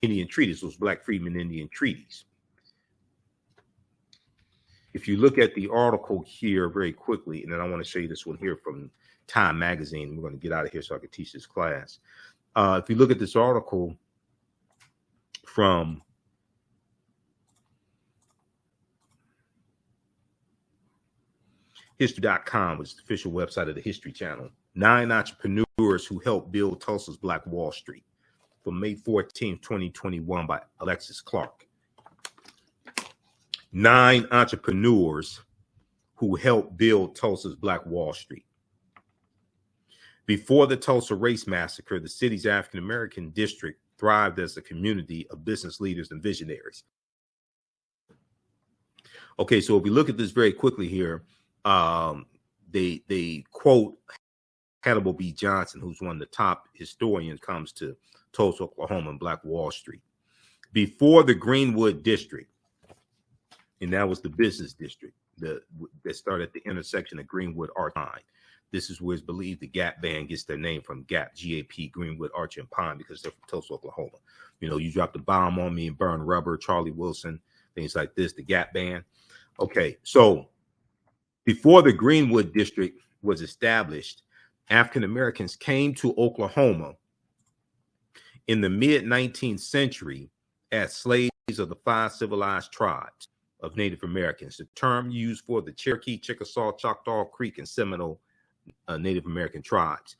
Indian treaties, those Black Freedmen Indian Treaties. If you look at the article here very quickly, and then I want to show you this one here from Time Magazine. We're going to get out of here so I can teach this class. If you look at this article from History.com, which is the official website of the History Channel. 9 entrepreneurs who helped build Tulsa's Black Wall Street, from May 14, 2021, by Alexis Clark. 9 entrepreneurs who helped build Tulsa's Black Wall Street. Before the Tulsa Race Massacre, the city's African-American district thrived as a community of business leaders and visionaries. Okay, so if we look at this very quickly here, they quote Hannibal B. Johnson, who's one of the top historians comes to Tulsa, Oklahoma, and Black Wall Street. Before the Greenwood District, and that was the business district that started at the intersection of Greenwood Arch and Pine. This is where it's believed the Gap Band gets their name from, Gap, G-A-P, Greenwood, Arch, and Pine, because they're from Tulsa, Oklahoma. You know, you dropped a bomb on me and burn rubber, Charlie Wilson, things like this, the Gap Band. Okay, so before the Greenwood District was established, African Americans came to Oklahoma in the mid-19th century as slaves of the 5 civilized tribes of Native Americans, the term used for the Cherokee, Chickasaw, Choctaw, Creek, and Seminole Native American tribes.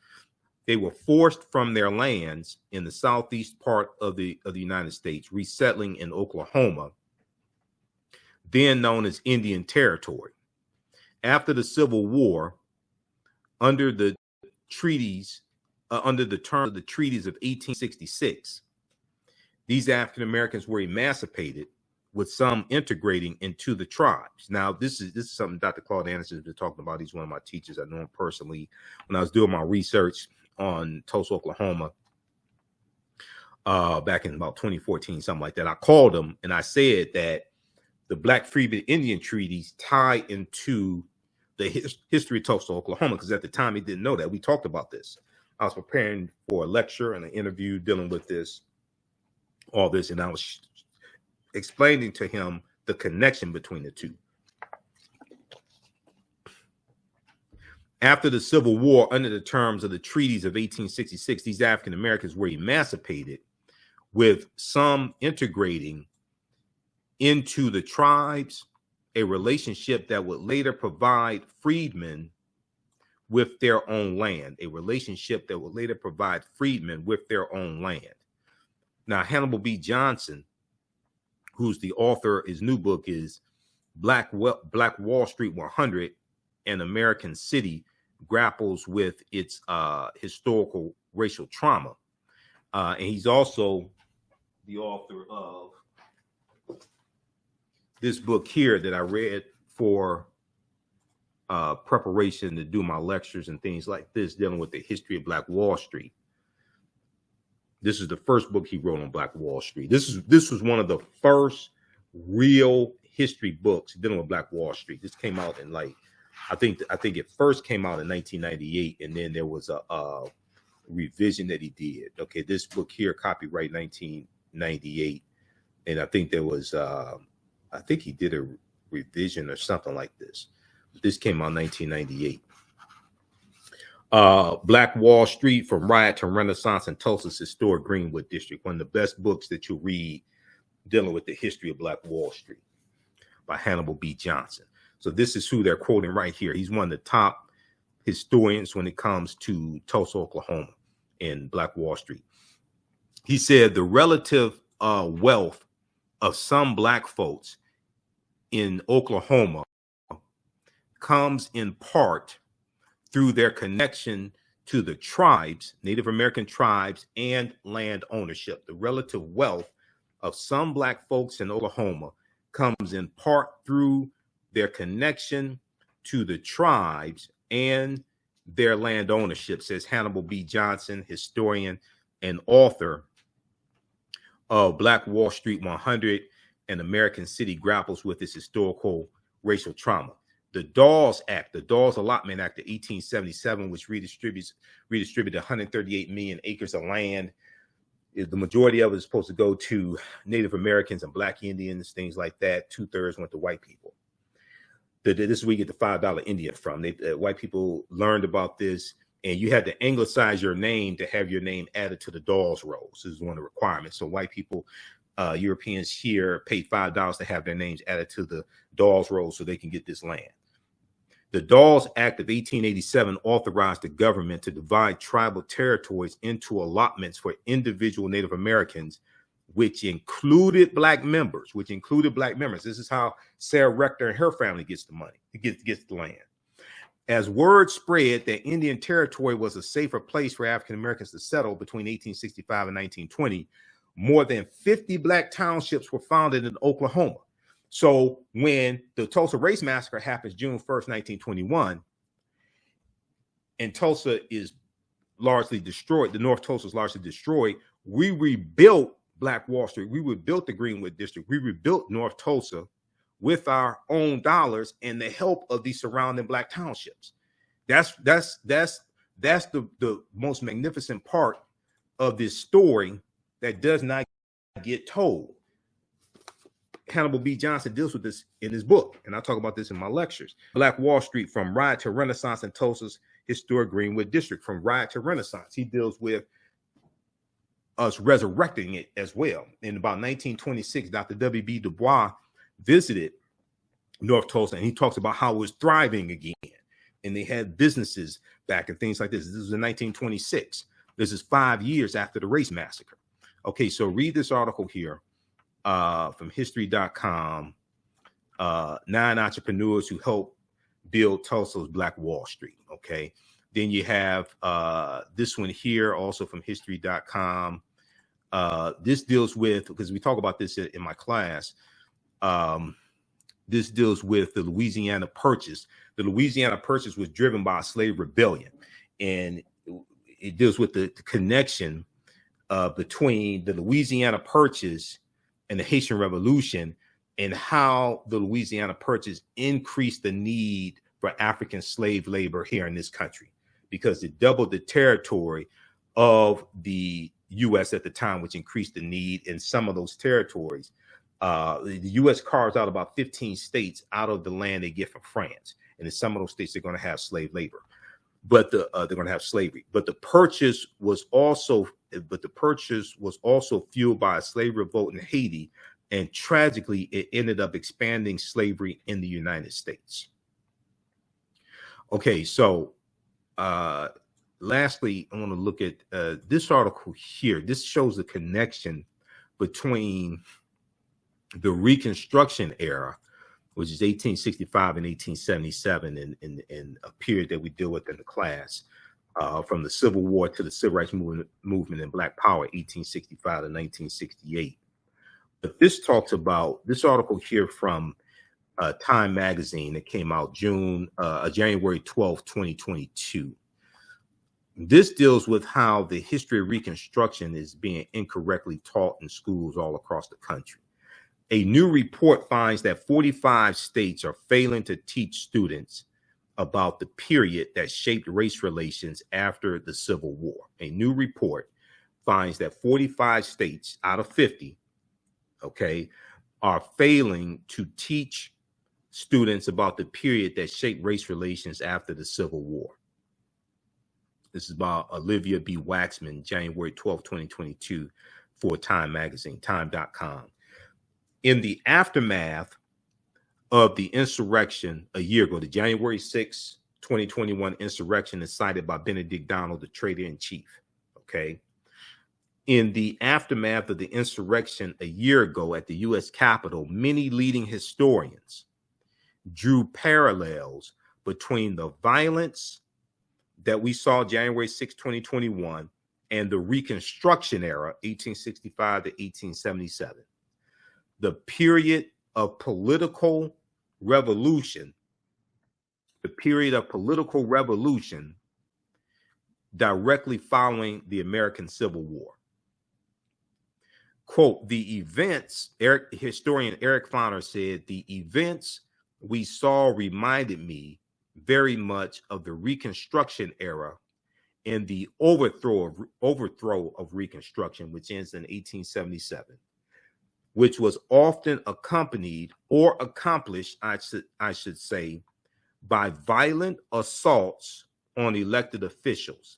They were forced from their lands in the southeast part of the United States, resettling in Oklahoma, then known as Indian Territory. After the Civil War, under the treaties, under the terms of the treaties of 1866, these African Americans were emancipated, with some integrating into the tribes. Now, this is something Dr. Claude Anderson has been talking about. He's one of my teachers. I know him personally. When I was doing my research on Tulsa, Oklahoma, back in about 2014, something like that, I called him and I said that the Black Freedmen Indian Treaties tie into the history of Tulsa, Oklahoma, because at the time he didn't know that. We talked about this. I was preparing for a lecture and an interview dealing with this, all this, and I was explaining to him the connection between the two. After the Civil War, under the terms of the treaties of 1866, these African Americans were emancipated, with some integrating into the tribes, a relationship that would later provide freedmen with their own land, a relationship that would later provide freedmen with their own land. Now, Hannibal B. Johnson, who's the author, his new book is Black Wall Street 100, an American City Grapples with its historical racial trauma. And he's also the author of this book here that I read for preparation to do my lectures and things like this, dealing with the history of Black Wall Street. This is the first book he wrote on Black Wall Street. This was one of the first real history books dealing with Black Wall Street. This came out in I think it first came out in 1998, and then there was a revision that he did. Okay, this book here, copyright 1998, and I think there was I think he did a revision or something like this. This came out in 1998. Black Wall Street, From Riot to Renaissance in Tulsa's Historic Greenwood District, one of the best books that you'll read dealing with the history of Black Wall Street, by Hannibal B. Johnson. So this is who they're quoting right here. He's one of the top historians when it comes to Tulsa, Oklahoma, and Black Wall Street. He said the relative wealth of some Black folks in Oklahoma comes in part through their connection to the tribes, Native American tribes, and land ownership. The relative wealth of some Black folks in Oklahoma comes in part through their connection to the tribes and their land ownership, says Hannibal B. Johnson, historian and author of Black Wall Street 100, an American City Grapples with its Historical Racial Trauma. The Dawes Act, the Dawes Allotment Act of 1877, which redistributed 138 million acres of land. The majority of it is supposed to go to Native Americans and Black Indians, things like that. 2/3 went to white people. This is where you get the $5 Indian from. White people learned about this, and you had to anglicize your name to have your name added to the Dawes rolls. This is one of the requirements. So white people, Europeans here, paid $5 to have their names added to the Dawes rolls so they can get this land. The Dawes Act of 1887 authorized the government to divide tribal territories into allotments for individual Native Americans, which included Black members. This is how Sarah Rector and her family gets the money, gets the land. As word spread that Indian Territory was a safer place for African Americans to settle between 1865 and 1920, more than 50 Black townships were founded in Oklahoma. So when the Tulsa Race Massacre happens June 1st, 1921, and Tulsa is largely destroyed, the North Tulsa is largely destroyed, we rebuilt Black Wall Street. We rebuilt the Greenwood District. We rebuilt North Tulsa with our own dollars and the help of the surrounding Black townships. That's the most magnificent part of this story that does not get told. Hannibal B. Johnson deals with this in his book, and I talk about this in my lectures. Black Wall Street, from riot to Renaissance in Tulsa's historic Greenwood District. From riot to Renaissance, he deals with us resurrecting it as well. In about 1926, Dr. W.B. Du Bois visited North Tulsa, and he talks about how it was thriving again, and they had businesses back and things like this. This was in 1926. This is 5 years after the race massacre. Okay, so read this article here from history.com, 9 entrepreneurs who helped build Tulsa's Black Wall Street. Okay, then you have this one here, also from history.com. This deals with, because we talk about this in my class, this deals with the Louisiana Purchase. The Louisiana Purchase was driven by a slave rebellion, and it deals with the connection between the Louisiana Purchase and the Haitian Revolution, and how the Louisiana Purchase increased the need for African slave labor here in this country, because it doubled the territory of the U.S. at the time, which increased the need in some of those territories. The U.S. carves out about 15 states out of the land they get from France, and in some of those states they're going to have slave labor, but they're going to have slavery. But the purchase was also fueled by a slave revolt in Haiti, and tragically, it ended up expanding slavery in the United States. Okay, so lastly, I want to look at this article here. This shows the connection between the Reconstruction era, which is 1865 and 1877, in a period that we deal with in the class, from the Civil War to the Civil Rights movement and Black Power, 1865 to 1968. But this talks about this article here from Time magazine that came out January 12, 2022. This deals with how the history of Reconstruction is being incorrectly taught in schools all across the country. A new report finds that 45 states are failing to teach students about the period that shaped race relations after the Civil War. A new report finds that 45 states out of 50, okay, are failing to teach students about the period that shaped race relations after the Civil War. This is by Olivia B. Waxman, January 12, 2022, for Time magazine, time.com. In the aftermath of the insurrection a year ago, the January 6, 2021 insurrection incited by Benedict Donald, the traitor-in-chief, okay? In the aftermath of the insurrection a year ago at the U.S. Capitol, many leading historians drew parallels between the violence that we saw January 6, 2021, and the Reconstruction era, 1865 to 1877. The period of political revolution, directly following the American Civil War. Quote, the events, historian Eric Foner said, the events we saw reminded me very much of the Reconstruction era and the overthrow of Reconstruction, which ends in 1877, which was often accompanied or accomplished, I should say, by violent assaults on elected officials.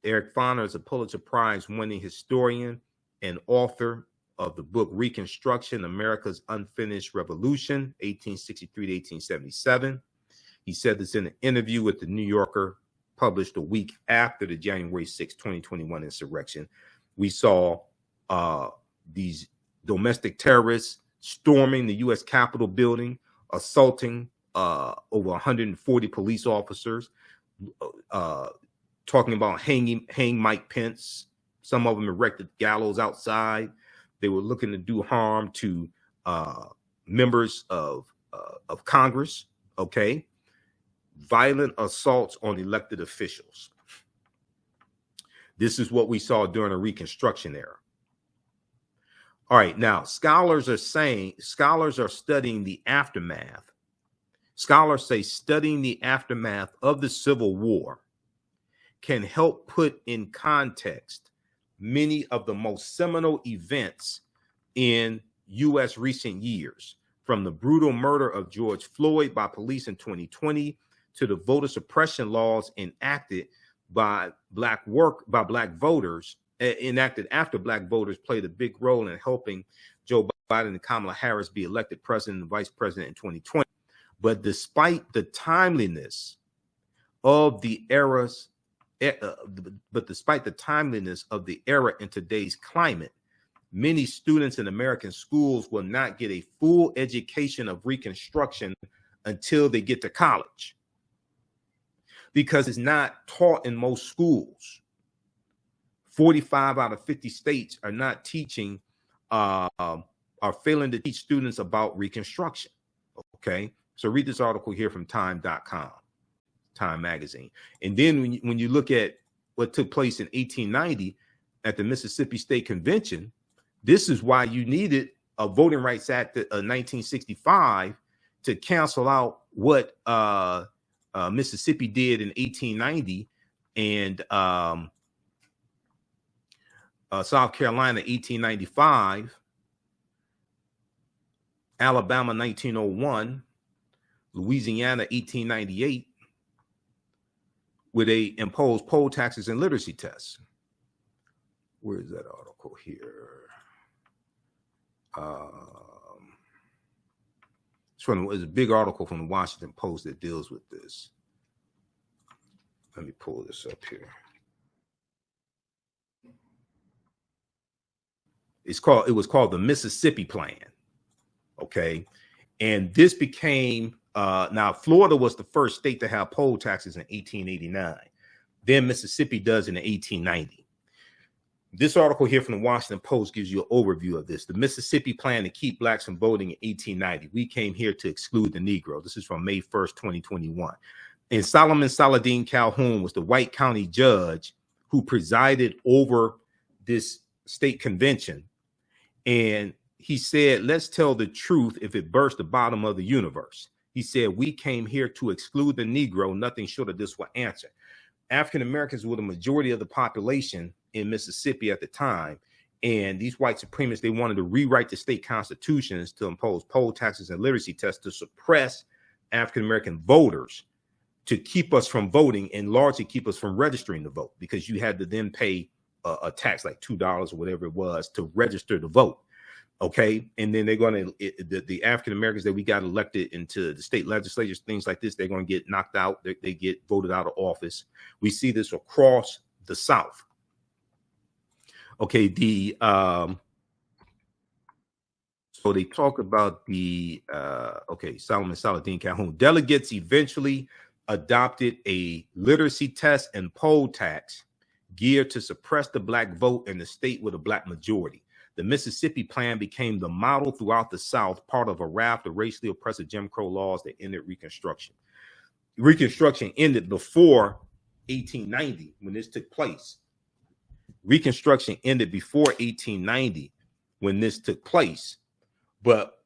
Eric Foner is a Pulitzer Prize-winning historian and author of the book Reconstruction, America's Unfinished Revolution, 1863 to 1877. He said this in an interview with the New Yorker, published a week after the January 6, 2021 insurrection. We saw these domestic terrorists storming the U.S. Capitol building, assaulting over 140 police officers, talking about hang Mike Pence. Some of them erected gallows outside. They were looking to do harm to members of Congress. Okay, violent assaults on elected officials. This is what we saw during the Reconstruction era. All right, now scholars are studying the aftermath. Scholars say studying the aftermath of the Civil War can help put in context many of the most seminal events in U.S. recent years, from the brutal murder of George Floyd by police in 2020 to the voter suppression laws enacted by black voters, enacted after black voters played a big role in helping Joe Biden and Kamala Harris be elected president and vice president in 2020. But despite the timeliness of the era in today's climate, many students in American schools will not get a full education of Reconstruction until they get to college, because it's not taught in most schools. 45 out of 50 states are not teaching, are failing to teach students about Reconstruction. Okay, so read this article here from time.com, Time magazine. And then when you look at what took place in 1890 at the Mississippi State Convention, this is why you needed a Voting Rights Act of 1965 to cancel out what Mississippi did in 1890 and South Carolina 1895, Alabama 1901, Louisiana 1898, where they imposed poll taxes and literacy tests. Where is that article here? It's a big article from the Washington Post that deals with this. Let me pull this up here. It was called the Mississippi Plan. Okay. And this became, now Florida was the first state to have poll taxes in 1889. Then Mississippi does in 1890. This article here from the Washington Post gives you an overview of this. The Mississippi Plan to keep blacks from voting in 1890. We came here to exclude the Negro. This is from May 1st, 2021. And Solomon Saladin Calhoun was the white county judge who presided over this state convention. And he said, let's tell the truth if it burst the bottom of the universe. He said, we came here to exclude the Negro. Nothing short of this will answer. African Americans were the majority of the population in Mississippi at the time. And these white supremacists, they wanted to rewrite the state constitutions to impose poll taxes and literacy tests to suppress African American voters, to keep us from voting and largely keep us from registering to vote, because you had to then pay a tax like $2 or whatever it was to register to vote. Okay. And then they're going to, the African Americans that we got elected into the state legislatures, things like this, they're going to get knocked out. They get voted out of office. We see this across the South. Okay. So they talk about Solomon Saladin Calhoun. Delegates eventually adopted a literacy test and poll tax geared to suppress the black vote in the state with a black majority. The Mississippi Plan became the model throughout the South, part of a raft of racially oppressive Jim Crow laws that ended Reconstruction. Reconstruction ended before 1890 when this took place. Reconstruction ended before 1890 when this took place. But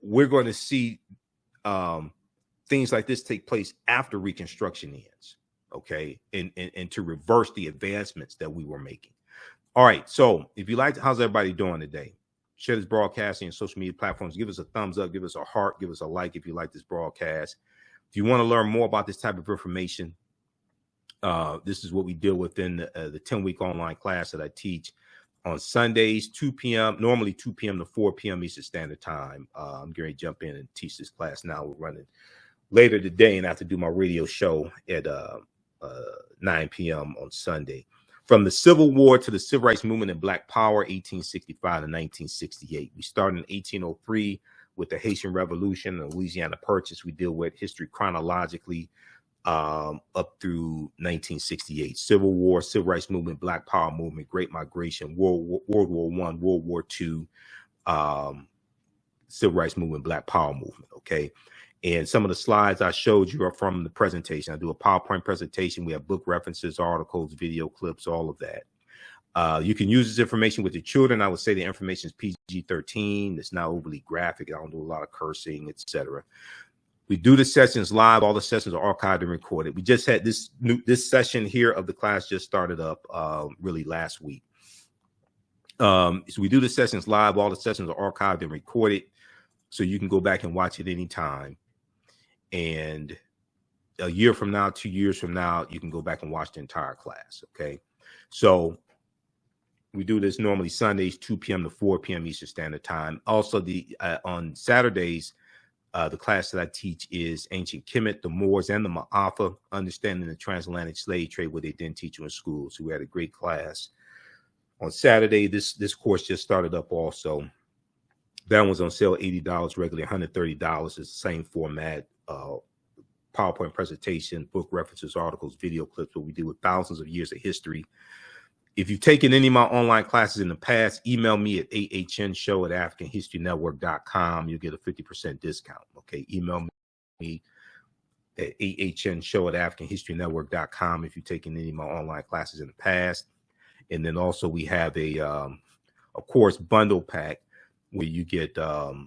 we're going to see things like this take place after Reconstruction ends, okay, and to reverse the advancements that we were making. All right, so if you like, how's everybody doing today? Share this broadcast on social media platforms. Give us a thumbs up, give us a heart, give us a like if you like this broadcast. If you want to learn more about this type of information, this is what we deal with in the 10-week online class that I teach on Sundays, 2 p.m., normally 2 p.m. to 4 p.m. Eastern Standard Time. I'm going to jump in and teach this class now. We're running later today, and I have to do my radio show at 9 p.m. on Sunday. From the Civil War to the Civil Rights Movement and Black Power, 1865 to 1968. We started in 1803 with the Haitian Revolution and the Louisiana Purchase. We deal with history chronologically up through 1968. Civil War, Civil Rights Movement, Black Power Movement, Great Migration, World War I, World War II, Civil Rights Movement, Black Power Movement, okay? And some of the slides I showed you are from the presentation. I do a PowerPoint presentation. We have book references, articles, video clips, all of that. You can use this information with your children. I would say the information is PG-13. It's not overly graphic. I don't do a lot of cursing, etc. We do the sessions live. All the sessions are archived and recorded. We just had this session here of the class just started up really last week. So we do the sessions live. All the sessions are archived and recorded, so you can go back and watch it anytime. And a year from now, 2 years from now, you can go back and watch the entire class. Okay, so we do this normally Sundays, 2 p.m. to 4 p.m. Eastern Standard Time. Also, on Saturdays, the class that I teach is Ancient Kemet, the Moors, and the Ma'afa, Understanding the Transatlantic Slave Trade, what they didn't teach you in school. So we had a great class on Saturday. This course just started up also. That one's on sale, $80, regularly $130. It's the same format, PowerPoint presentation, book references, articles, video clips, what we do with thousands of years of history. If you've taken any of my online classes in the past, email me at ahnshow@africanhistorynetwork.com. You'll get a 50% discount. Okay, email me at ahnshow@africanhistorynetwork.com if you've taken any of my online classes in the past. And then also we have a course bundle pack where you get the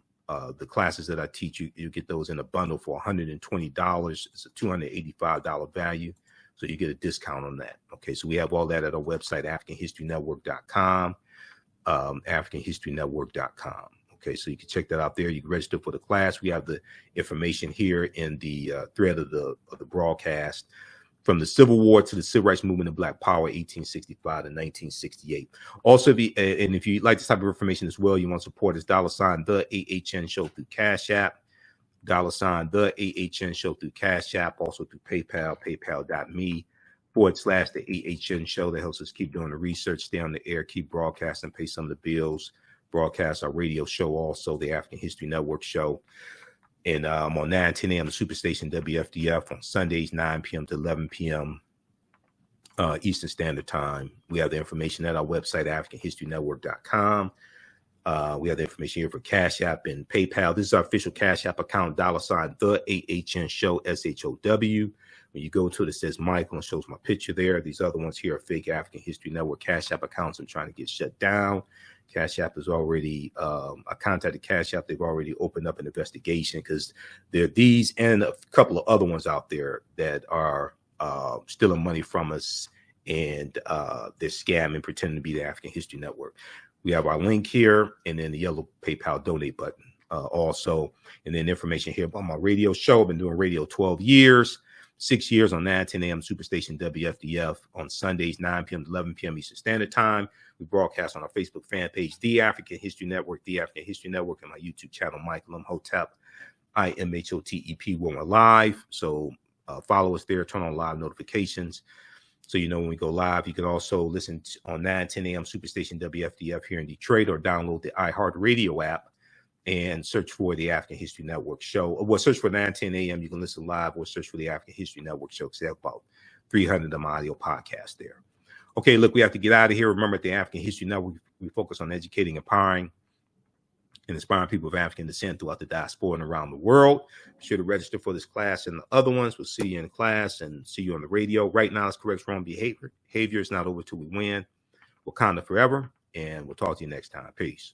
classes that I teach you. You get those in a bundle for $120. It's a $285 value. So you get a discount on that. Okay, so we have all that at our website, africanhistorynetwork.com, africanhistorynetwork.com. Okay, so you can check that out there. You can register for the class. We have the information here in the thread of the broadcast, from the Civil War to the Civil Rights Movement and Black Power, 1865 to 1968. Also, if you like this type of information as well, you want to support us, $ the AHN Show through Cash App. $ the AHN Show through Cash App, also through PayPal, paypal.me/the AHN Show. That helps us keep doing the research, stay on the air, keep broadcasting, pay some of the bills, broadcast our radio show, also the African History Network show. And I'm on 9-10 a.m. the Superstation WFDF on Sundays, 9 p.m. to 11 p.m. Eastern Standard Time. We have the information at our website, africanhistorynetwork.com. We have the information here for Cash App and PayPal. This is our official Cash App account, $ the AHN Show, SHOW. When you go to it, it says Michael and shows my picture there. These other ones here are fake African History Network Cash App accounts I'm trying to get shut down. Cash App is already, I contacted Cash App. They've already opened up an investigation because there are these and a couple of other ones out there that are stealing money from us, and they're scamming, pretending to be the African History Network. We have our link here, and then the yellow PayPal donate button also. And then information here about my radio show. I've been doing radio 12 years, 6 years on 9-10 a.m. Superstation WFDF on Sundays, 9 p.m. to 11 p.m. Eastern Standard Time. We broadcast on our Facebook fan page, The African History Network, The African History Network, and my YouTube channel, Michael Imhotep, IMHOTEP, when we're live. So follow us there, turn on live notifications, so you know when we go live. You can also listen on 9-10 a.m. Superstation WFDF here in Detroit, or download the iHeartRadio app and search for the African History Network show. Well, search for 9-10 a.m. You can listen live, or search for the African History Network show, because they have about 300 of them audio podcasts there. Okay, look, we have to get out of here. Remember, at the African History Network, we focus on educating, empowering, and inspiring people of African descent throughout the diaspora and around the world. Be sure to register for this class and the other ones. We'll see you in class and see you on the radio. Right now, it's correct wrong behavior. Behavior is not over till we win. Wakanda forever, and we'll talk to you next time. Peace.